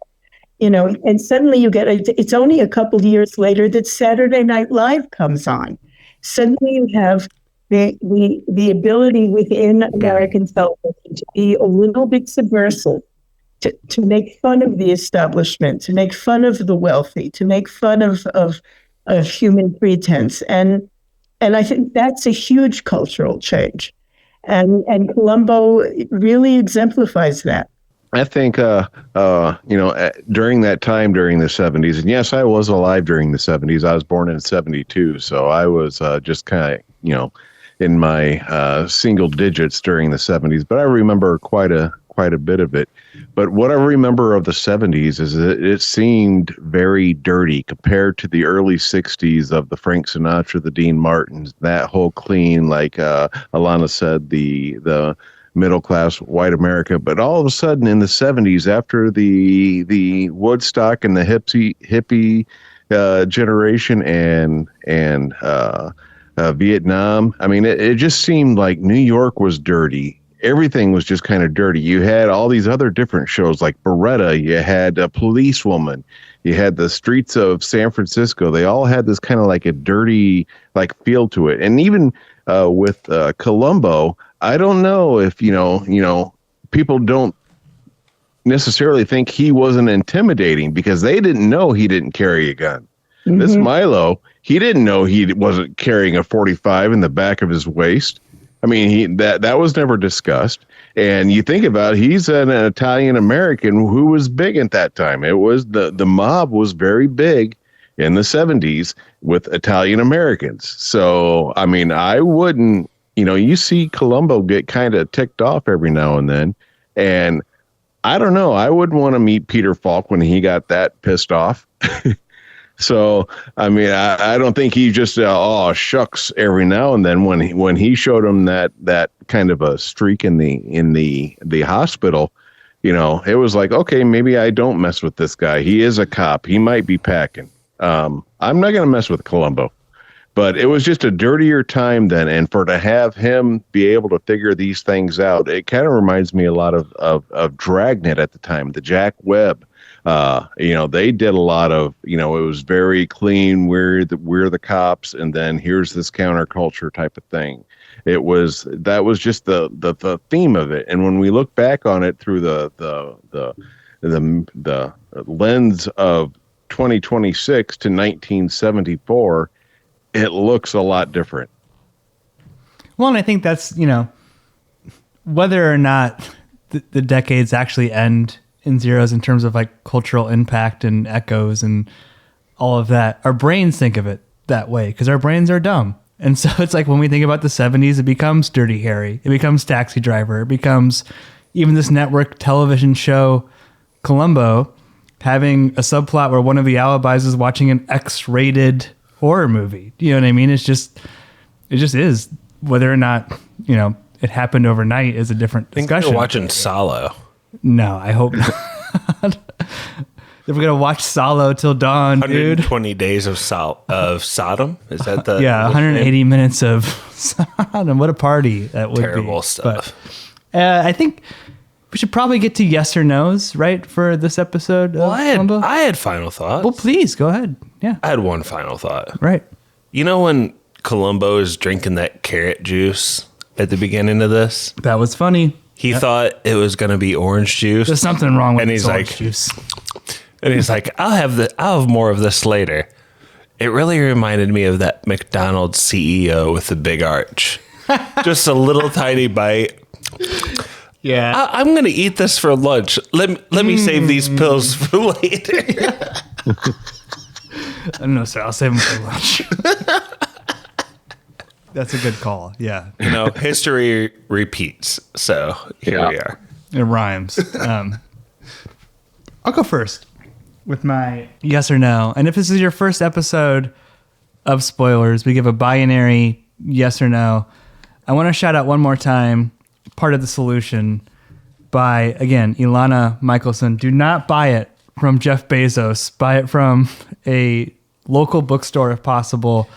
and suddenly you get, it's only a couple years later that Saturday Night Live comes on. Suddenly you have the ability within American television to be a little bit subversive, to make fun of the establishment, to make fun of the wealthy, to make fun of human pretense. And I think that's a huge cultural change. And Columbo really exemplifies that. I think, during that time, during the 70s, and yes, I was alive during the 70s. I was born in 72, so I was just kind of, in my single digits during the 70s, but I remember quite a bit of it. But what I remember of the 70s is that it seemed very dirty compared to the early 60s of the Frank Sinatra, the Dean Martins, that whole clean, like Elana said, the middle class white America. But all of a sudden in the 70s, after the Woodstock and the hippie generation and Vietnam, I mean, it just seemed like New York was dirty. Everything was just kind of dirty. You had all these other different shows like Beretta. You had a Policewoman. You had the streets of San Francisco. They all had this kind of like a dirty like feel to it. And even with Columbo, I don't know if, people don't necessarily think he wasn't intimidating because they didn't know he didn't carry a gun. Mm-hmm. This Milo, he didn't know he wasn't carrying a 45 in the back of his waist. I mean, that was never discussed. And you think about it, he's an Italian American who was big at that time. It was the mob was very big in the 70s with Italian Americans. So, I mean, I wouldn't, you see Columbo get kind of ticked off every now and then. And I don't know, I wouldn't want to meet Peter Falk when he got that pissed off. So, I mean, I don't think he just, shucks every now and then when he showed him that kind of a streak in the hospital, it was like, okay, maybe I don't mess with this guy. He is a cop. He might be packing. I'm not going to mess with Columbo, but it was just a dirtier time then. And to have him be able to figure these things out, it kind of reminds me a lot of Dragnet at the time, the Jack Webb. They did a lot of, it was very clean. We're the cops. And then here's this counterculture type of thing. That was just the theme of it. And when we look back on it through the lens of 2026 to 1974, it looks a lot different. Well, and I think that's, whether or not the decades actually end in zeros in terms of like cultural impact and echoes and all of that, our brains think of it that way because our brains are dumb. And so it's like when we think about the 70s, it becomes Dirty Harry, it becomes Taxi Driver, it becomes even this network television show, Columbo, having a subplot where one of the alibis is watching an X-rated horror movie. You know what I mean? It just is. Whether or not, it happened overnight is a different discussion. I think you're watching Salo. No, I hope not. If we're gonna watch Salo till dawn, 120 days of Sodom. Is that the 180 minutes of Sodom? What a party that would be. Terrible stuff. But, I think we should probably get to yes or no's, right, for this episode. Well, I had final thoughts. Well, please go ahead. Yeah, I had one final thought. Right. When Columbo is drinking that carrot juice at the beginning of this, that was funny. He thought it was going to be orange juice. There's something wrong with orange juice. And he's like, I'll have more of this later. It really reminded me of that McDonald's CEO with the big arch. Just a little tiny bite. Yeah. I'm going to eat this for lunch. Let me save these pills for later. No, sir. I'll save them for lunch. That's a good call. Yeah. History repeats. So here we are. It rhymes. I'll go first with my yes or no. And if this is your first episode of Spoilers, we give a binary yes or no. I want to shout out one more time, Part of the Solution by, again, Elana Michelson. Do not buy it from Jeff Bezos. Buy it from a local bookstore if possible.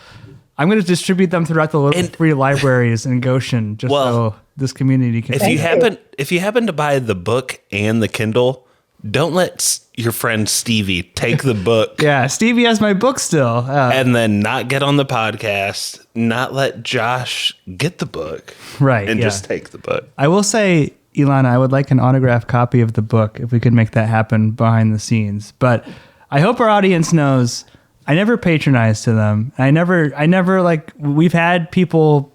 I'm going to distribute them throughout the little free libraries in Goshen, just so this community can. If you happen to buy the book and the Kindle, don't let your friend Stevie take the book. Yeah, Stevie has my book still. And then not get on the podcast, not let Josh get the book. Right. And just take the book. I will say, Elana, I would like an autographed copy of the book if we could make that happen behind the scenes. But I hope our audience knows I never patronize to them. I never like, we've had people's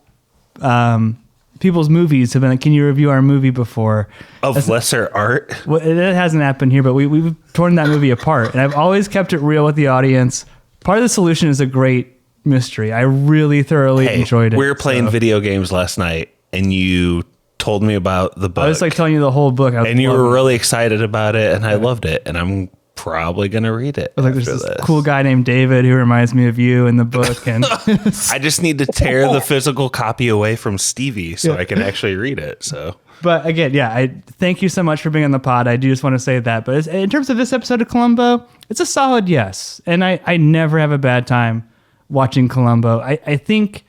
movies have been like, can you review our movie before? Of lesser art? Well, it hasn't happened here, but we've torn that movie apart. And I've always kept it real with the audience. Part of the solution is a great mystery. I really thoroughly enjoyed it. We were playing video games last night, and you told me about the book. I was like telling you the whole book. And you were really excited about it, and I loved it. And I'm probably going to read it. Like there's this cool guy named David who reminds me of you in the book. And I just need to tear the physical copy away from Stevie so I can actually read it. So, but again, I thank you so much for being on the pod. I do just want to say that. But in terms of this episode of Columbo, it's a solid yes. And I never have a bad time watching Columbo. I think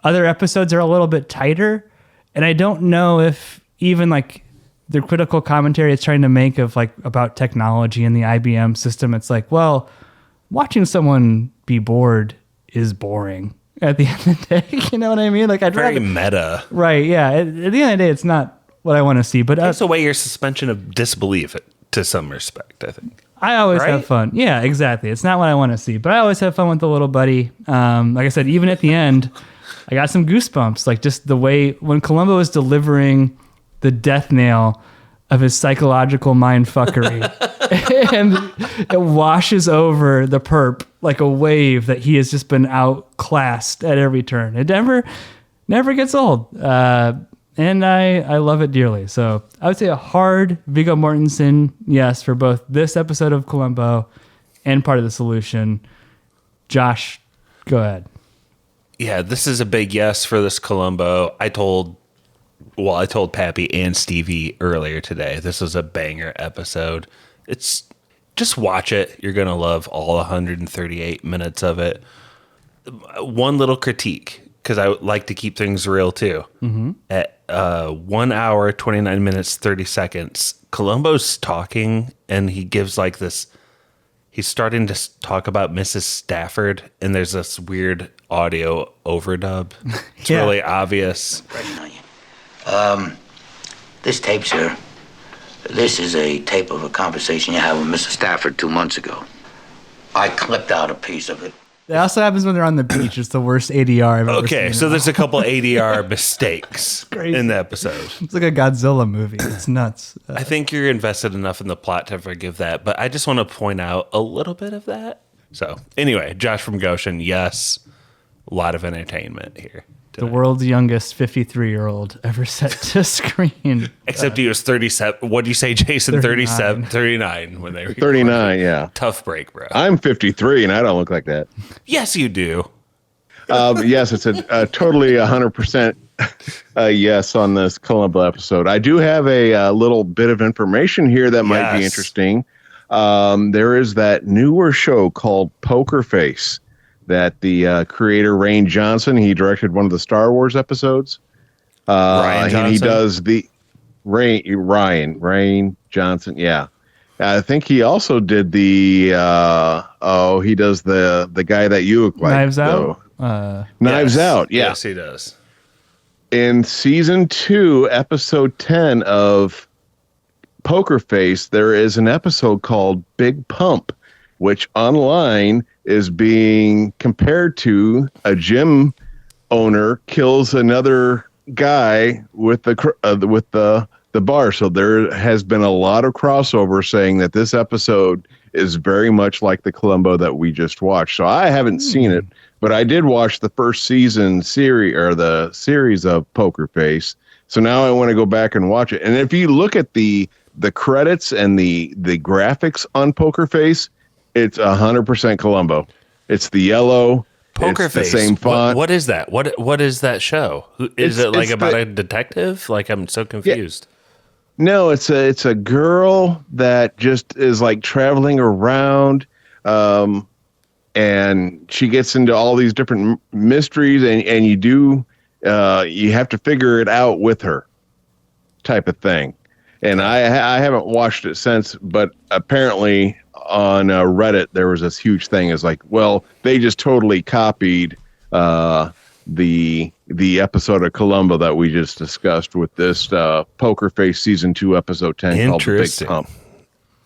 other episodes are a little bit tighter. And I don't know if even like the critical commentary it's trying to make of like about technology and the IBM system, it's like, well, watching someone be bored is boring at the end of the day. You know what I mean? Like very meta. Right. Yeah. At the end of the day, it's not what I want to see, but it's away your suspension of disbelief to some respect, I think. I always have fun. Yeah, exactly. It's not what I want to see, but I always have fun with the little buddy. Like I said, even at the end, I got some goosebumps, like just the way when Columbo is delivering the death nail of his psychological mind fuckery and it washes over the perp like a wave that he has just been outclassed at every turn. It never gets old. And I love it dearly. So I would say a hard Viggo Mortensen yes for both this episode of Columbo and part of the solution. Josh, go ahead. Yeah, this is a big yes for this Columbo. I told Pappy and Stevie earlier today, this is a banger episode. It's just watch it. You're going to love all 138 minutes of it. One little critique, because I like to keep things real too. Mm-hmm. At 1 hour, 29 minutes, 30 seconds, Columbo's talking and he gives like this, he's starting to talk about Mrs. Stafford and there's this weird audio overdub. It's really obvious. This tape, sir, this is a tape of a conversation you had with Mrs. Stafford 2 months ago. I clipped out a piece of it. That also happens when they're on the beach. It's the worst ADR I've ever seen. Okay, so there's a couple ADR mistakes in the episode. It's like a Godzilla movie. It's nuts. I think you're invested enough in the plot to forgive that, but I just want to point out a little bit of that. So anyway, Josh from Goshen, yes, a lot of entertainment here. The world's youngest 53-year-old ever set to screen. Except he was 37. What do you say, Jason? 39. 39 when they were 39, yeah. Tough break, bro. I'm 53 and I don't look like that. Yes, you do. Yes, it's a totally 100% yes on this Columbo episode. I do have a little bit of information here that might be interesting. There is that newer show called Poker Face that the creator, Rian Johnson, he directed one of the Star Wars episodes. Rian Johnson? He does the Rian Johnson, yeah. I think he also did the he does the guy that you look like. Knives Out? Knives Out, yeah. Yes, he does. In season 2, episode 10 of Poker Face, there is an episode called Big Pump, which online is being compared to a gym owner kills another guy with the bar. So there has been a lot of crossover saying that this episode is very much like the Columbo that we just watched. So I haven't seen it, but I did watch the first season series of Poker Face. So now I want to go back and watch it. And if you look at the credits and the graphics on Poker Face, it's 100% Columbo. It's the yellow. Poker it's Face. The same font. What is that? What is that show? Is it like about a detective? Like I'm so confused. Yeah. No, it's a girl that just is like traveling around, and and she gets into all these different mysteries, and you have to figure it out with her, type of thing. And I haven't watched it since, but apparently on Reddit there was this huge thing. It's like, well, they just totally copied the episode of Columbo that we just discussed with this Poker Face season 2 episode 10 called The Big Pump.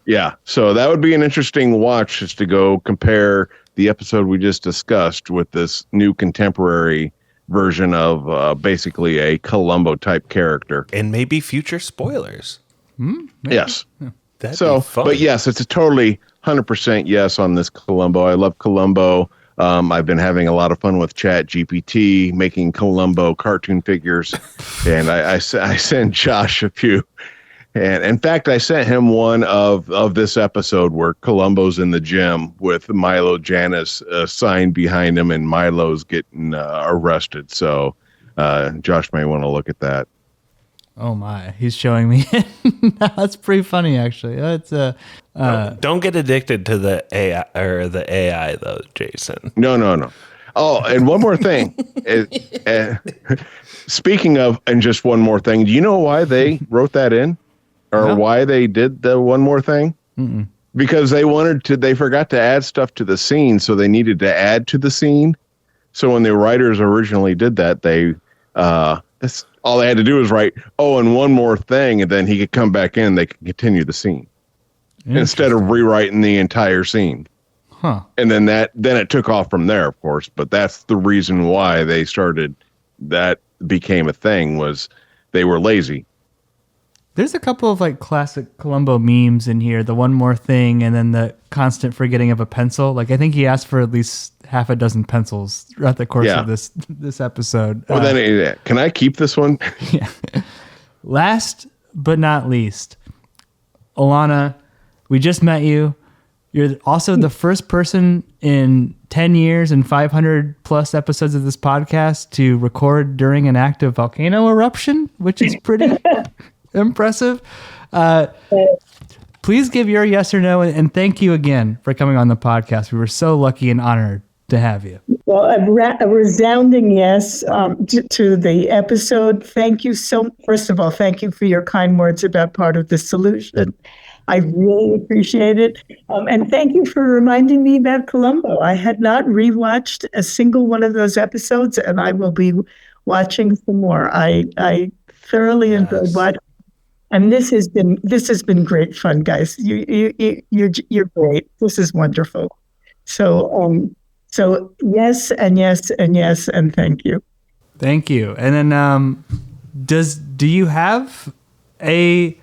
Yeah, so that would be an interesting watch, just to go compare the episode we just discussed with this new contemporary version of basically a Columbo type character, and maybe future spoilers. Yes. That'd So, be fun. but yes, it's a totally 100% yes on this Columbo. I love Columbo. I've been having a lot of fun with Chat GPT, making Columbo cartoon figures, and I sent Josh a few. And in fact, I sent him one of this episode where Columbo's in the gym with Milo Janis signed behind him, and Milo's getting arrested. So Josh may want to look at that. Oh my, he's showing me. That's pretty funny, actually. That's Don't get addicted to the AI though, Jason. No. Oh, and one more thing. Speaking of, and just one more thing, do you know why they wrote that in? Or why they did the one more thing? Mm-mm. Because they forgot to add stuff to the scene, so they needed to add to the scene. So when the writers originally did that, that's all they had to do was write, and one more thing, and then he could come back in, they could continue the scene. Instead of rewriting the entire scene. Huh. And then it took off from there, of course, but that's the reason why they started, that became a thing, was they were lazy. There's a couple of like classic Columbo memes in here. The one more thing, and then the constant forgetting of a pencil. Like I think he asked for at least half a dozen pencils throughout the course of this episode. Well, then can I keep this one? Yeah. Last but not least, Elana, we just met you. You're also the first person in 10 years and 500 plus episodes of this podcast to record during an active volcano eruption, which is pretty impressive. Please give your yes or no, and thank you again for coming on the podcast. We were so lucky and honored to have you. Well, a resounding yes to the episode. Thank you first of all, thank you for your kind words about part of the solution. I really appreciate it. And thank you for reminding me about Columbo. I had not rewatched a single one of those episodes, and I will be watching some more. I thoroughly enjoyed watching. And this has been great fun, guys. You're great. This is wonderful. So yes and yes and yes and thank you. Thank you. And then do you have a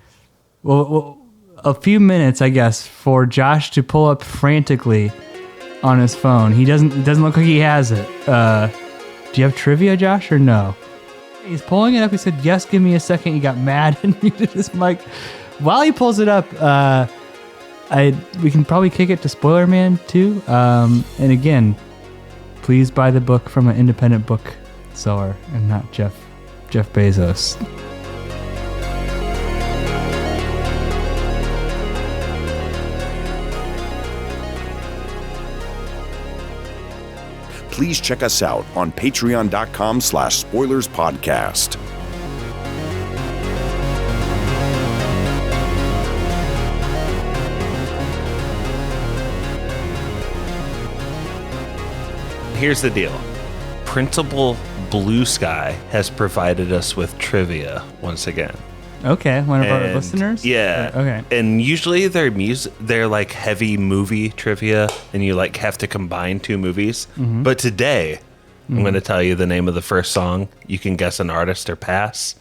few minutes, I guess, for Josh to pull up frantically on his phone? It doesn't look like he has it. Do you have trivia, Josh, or no? He's pulling it up. He said, yes, give me a second. He got mad and muted his mic. While he pulls it up, we can probably kick it to Spoiler Man too. And again, please buy the book from an independent bookseller and not Jeff Bezos. Please check us out on patreon.com/spoilerspodcast. Here's the deal. Principal Blue Sky has provided us with trivia once again. Okay, one of our listeners? Yeah. Okay. And usually they're like heavy movie trivia, and you like have to combine two movies. Mm-hmm. But today, I'm going to tell you the name of the first song. You can guess an artist or pass.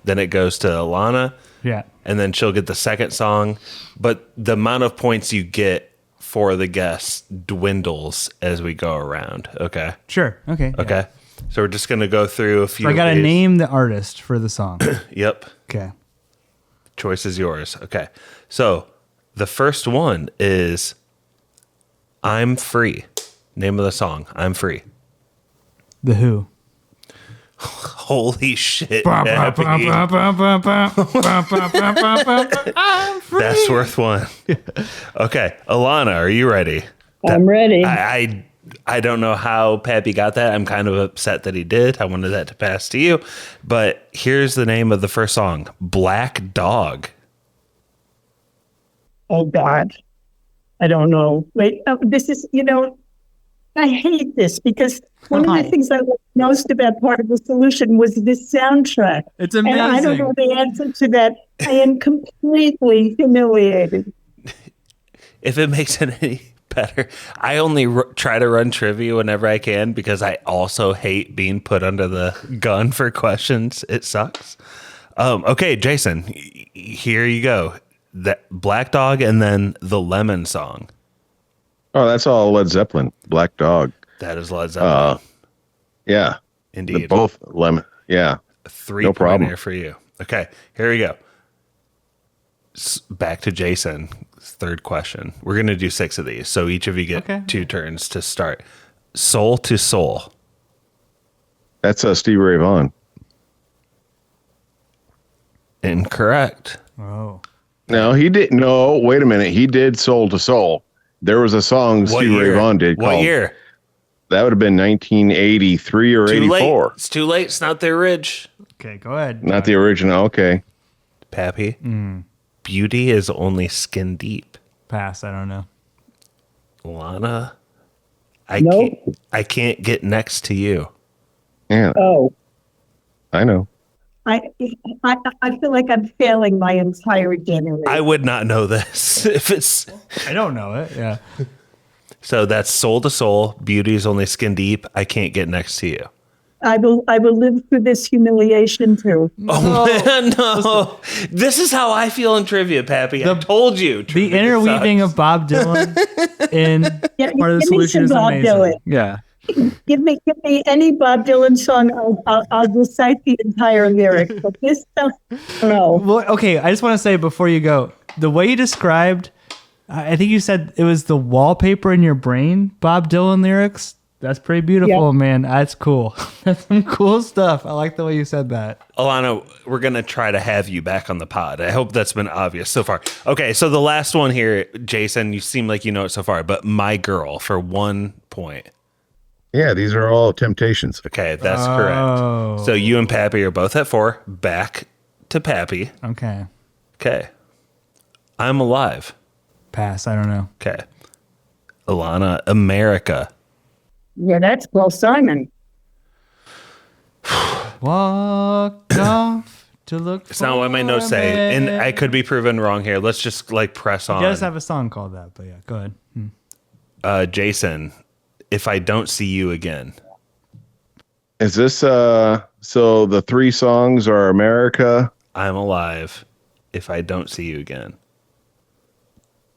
Then it goes to Elana. Yeah. And then she'll get the second song. But the amount of points you get for the guess dwindles as we go around. Okay. Sure. Okay. Okay. Yeah. So we're just going to go through a few. So I got to name the artist for the song. Yep. Okay. Choice is yours. Okay. So the first one is I'm Free. Name of the song, I'm Free. The Who. Holy shit. I'm free. That's worth one. Okay. Elana, are you ready? I'm ready. I I don't know how Pappy got that. I'm kind of upset that he did. I wanted that to pass to you. But here's the name of the first song, Black Dog. Oh, God. I don't know. Wait, this is, I hate this because one of the things I liked most about Part of the Solution was this soundtrack. It's amazing. And I don't know the answer to that. I am completely humiliated. If it makes it any better, I only try to run trivia whenever I can because I also hate being put under the gun for questions. It sucks. Okay, Jason, here you go. That Black Dog and then the Lemon song. Oh, that's all Led Zeppelin. Black Dog. That is Led Zeppelin. Yeah. Indeed. They're both Lemon. Yeah. A 3-pointer for you. Okay, here we go. Back to Jason. Third question. We're going to do 6 of these. So each of you get 2 turns to start. Soul to Soul. That's Stevie Ray Vaughan. Incorrect. Oh. No, he did. No, wait a minute. He did Soul to Soul. There was a song Stevie Ray Vaughan did called. What year? That would have been 1983 or 84. Late. It's too late. It's not the Ridge. Okay, go ahead. Not the original. Okay. Pappy. Beauty is only skin deep. Pass. I don't know. Lana. Nope. I can't get next to you. Yeah. Oh, I know. I feel like I'm failing my entire generation. I would not know this if it's. I don't know it. Yeah. So that's Soul to Soul. Beauty is only skin deep. I can't get next to you. I will live through this humiliation too. Oh man, no! This is how I feel in trivia, Pappy. I told you. The interweaving of Bob Dylan in Part of the Solution is Bob amazing. Dylan. Yeah. Give me any Bob Dylan song. I'll recite the entire lyric. But this stuff, no. Well, okay. I just want to say before you go, the way you described, I think you said it was the wallpaper in your brain, Bob Dylan lyrics. That's pretty beautiful, man. That's cool. That's some cool stuff. I like the way you said that. Alana, we're going to try to have you back on the pod. I hope that's been obvious so far. Okay, so the last one here, Jason, you seem like you know it so far, but My Girl for 1 point. Yeah, these are all Temptations. Okay, that's correct. So you and Pappy are both at 4. Back to Pappy. Okay. Okay. I'm Alive. Pass. I don't know. Okay. Alana, America. Yeah, that's Paul Simon. Walked off to look. It's not what my notes say, and I could be proven wrong here. Let's just press on. He does have a song called that, but yeah, go ahead. Jason, If I Don't See You Again. Is this so the 3 songs are America? I'm Alive. If I Don't See You Again.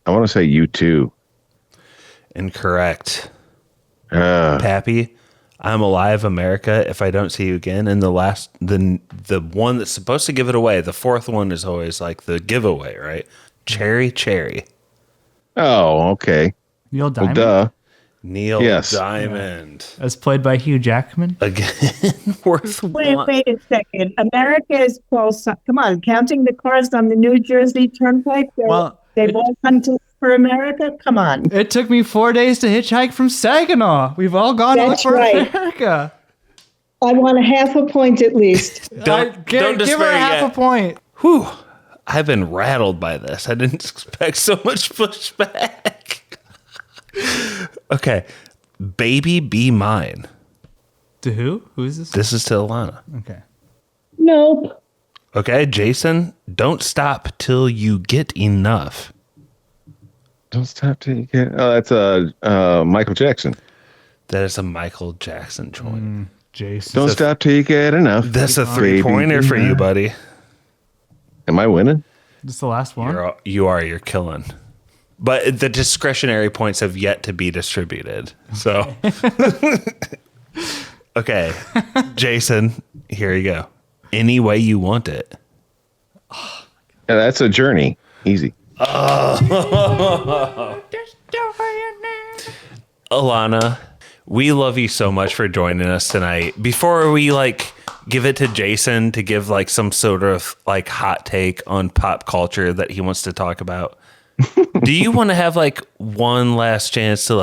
I want to say U2. Incorrect. Pappy, I'm Alive, America, If I Don't See You Again. And the one that's supposed to give it away, the 4th one is always like the giveaway, right? Cherry Cherry. Oh, okay. Neil Diamond. Well, duh. Neil Diamond. Yeah. As played by Hugh Jackman. Again, worth Wait one. a second. America is Paul Simon. Come on, counting the cars on the New Jersey Turnpike. They've all come to for America. Come on. It took me 4 days to hitchhike from Saginaw. We've all gone to look for America. I want a half a point at least. Don't give her despair half yet. a point. Whew. I've been rattled by this. I didn't expect so much pushback. Okay. Baby Be Mine. To who? Who is this? This is to Alana. Okay. Nope. Okay, Jason, Don't Stop Till You Get Enough. Don't stop till you get. Oh, that's Michael Jackson. That is a Michael Jackson joint. Jason. Don't stop till you get enough. That's a Baby, 3-pointer for you, buddy. Am I winning? This is the last one. You're killing. But the discretionary points have yet to be distributed. So, okay, Jason, here you go. Any Way You Want It. Yeah, that's a Journey. Easy. Alana, we love you so much for joining us tonight. Before we give it to Jason to give some sort of hot take on pop culture that he wants to talk about, do you want to have one last chance to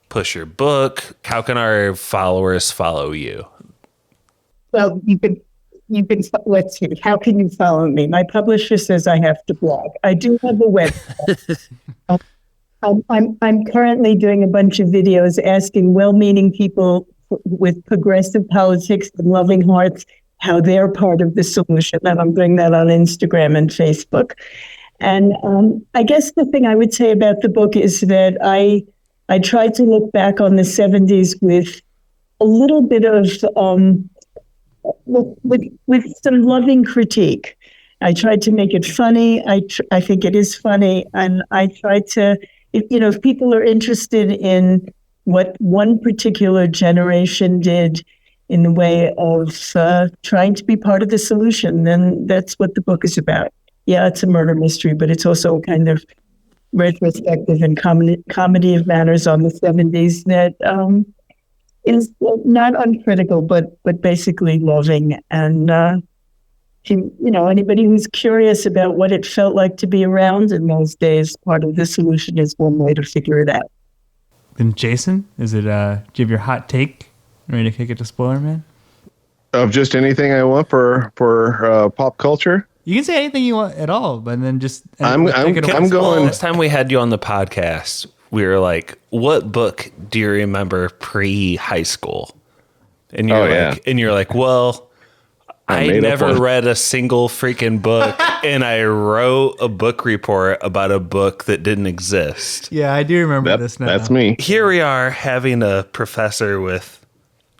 push your book? How can our followers follow you? Well, let's see. How can you follow me? My publisher says I have to blog. I do have a website. I'm currently doing a bunch of videos asking well-meaning people with progressive politics and loving hearts how they're part of the solution. And I'm doing that on Instagram and Facebook. And I guess the thing I would say about the book is that I tried to look back on the 70s with a little bit of with some loving critique. I tried to make it funny. I think it is funny, and I tried to, if people are interested in what one particular generation did in the way of trying to be part of the solution, then that's what the book is about. Yeah, it's a murder mystery, but it's also a kind of retrospective and comedy of manners on the 70s that is not uncritical, but basically loving. And anybody who's curious about what it felt like to be around in those days, part of the solution is one way to figure it out. Then Jason, do you have your hot take? Ready to kick it to Spoiler Man? Of just anything I want for pop culture? You can say anything you want at all, but then just... I'm going... Last time we had you on the podcast, we were like, what book do you remember pre-high school? And you're like, well, I never read a single freaking book, and I wrote a book report about a book that didn't exist. Yeah, I do remember this now. That's me. Here we are having a professor with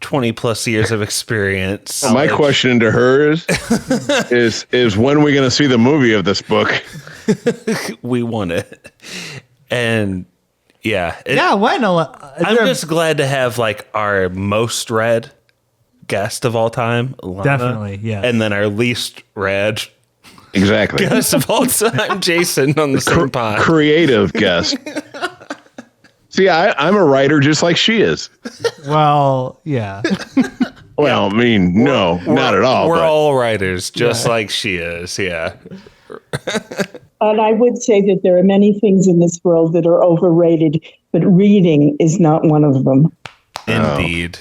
20 plus years of experience. Well, my question to her is when are we going to see the movie of this book? We want it. And yeah. Why not? I'm just glad to have like our most read guest of all time, Elana, definitely, yeah. And then our least read guest of all time, Jason, on the same pod. Creative guest. See, I'm a writer just like she is. Well, yeah. Well, I mean, no, not at all. We're all writers just like she is, yeah. And I would say that there are many things in this world that are overrated, but reading is not one of them. Indeed.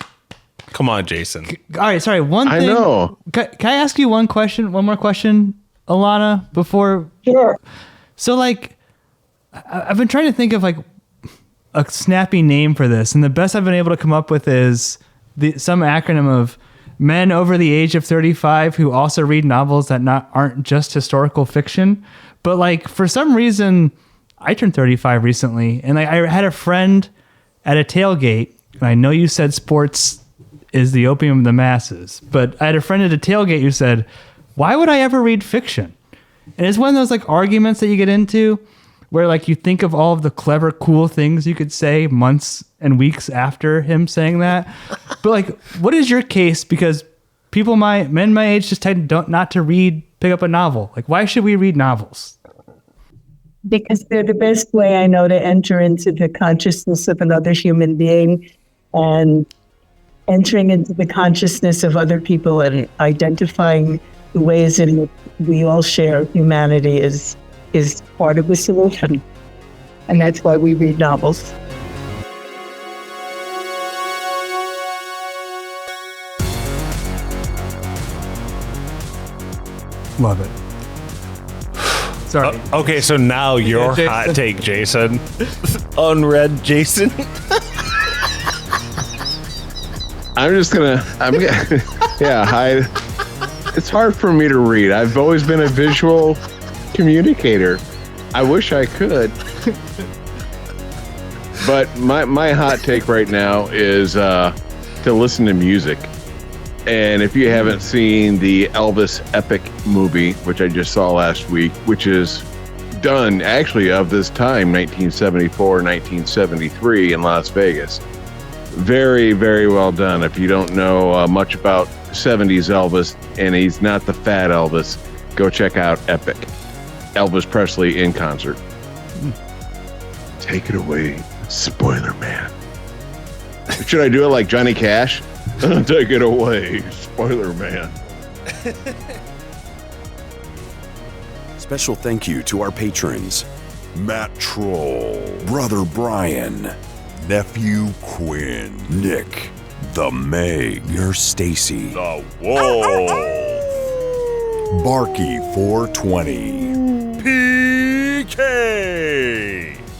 Come on, Jason. All right, sorry. One thing. I know. Can I ask you one more question, Elana, before? Sure. So, like, I've been trying to think of, like, a snappy name for this, and the best I've been able to come up with is some acronym of men over the age of 35 who also read novels that aren't just historical fiction. But, like, for some reason, I turned 35 recently, and I had a friend at a tailgate, and I know you said sports is the opium of the masses, but I had a friend at a tailgate who said, why would I ever read fiction? And it's one of those, like, arguments that you get into where, like, you think of all of the clever, cool things you could say months and weeks after him saying that. But, like, what is your case? Because men my age just tend not to pick up a novel. Like, why should we read novels? Because they're the best way I know to enter into the consciousness of another human being, and entering into the consciousness of other people and identifying the ways in which we all share humanity is part of the solution. And that's why we read novels. Love it. Sorry. Okay, so now your hot take, Jason. Unread Jason. It's hard for me to read. I've always been a visual communicator. I wish I could. But my hot take right now is to listen to music. And if you haven't seen the Elvis epic movie, which I just saw last week, which is done actually of this time, 1974, 1973 in Las Vegas. Very, very well done. If you don't know much about 70s Elvis, and he's not the fat Elvis, go check out Epic. Elvis Presley in concert. Take it away, Spoiler Man. Should I do it like Johnny Cash? Take it away, Spoiler Man. Special thank you to our patrons: Matt Troll, Brother Brian, Nephew Quinn. Nick. The Meg. Nurse Stacy. The Wolf. Barky 420. PK.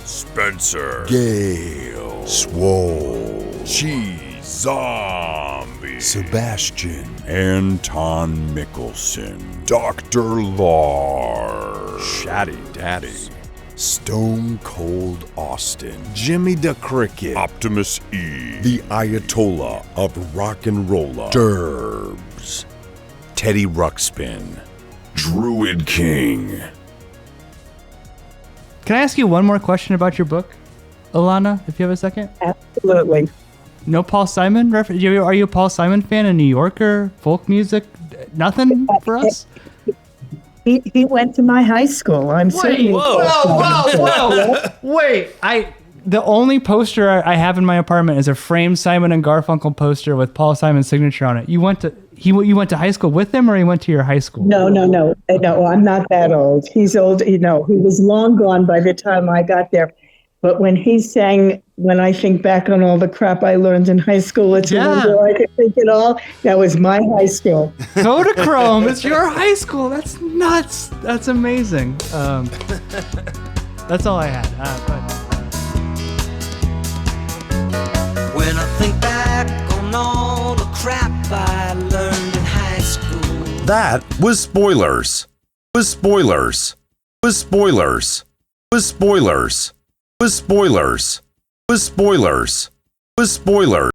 Spencer. Gale. Swole. Cheese Zombie. Sebastian. Anton Michelson. Dr. Lars. Shady Daddy. Stone Cold Austin. Jimmy the Cricket. Optimus E. The Ayatollah of Rock and Rolla. Derbs. Teddy Ruxpin. Druid King. Can I ask you one more question about your book, Elana, if you have a second? Absolutely. No Paul Simon reference? Are you a Paul Simon fan? A New Yorker? Folk music? Nothing for us? He went to my high school. I'm saying. Whoa. Wait, the only poster I have in my apartment is a framed Simon and Garfunkel poster with Paul Simon's signature on it. You went to high school with him, or he went to your high school? No, I'm not that old. He's old. He was long gone by the time I got there. But when he sang, when I think back on all the crap I learned in high school, it's I could think it all. That was my high school. Kodachrome, it's your high school. That's nuts. That's amazing. That's all I had. When I think back on all the crap I learned in high school. That was spoilers. Was spoilers. Was spoilers. Was spoilers. Was spoilers. Was spoilers. Was spoilers.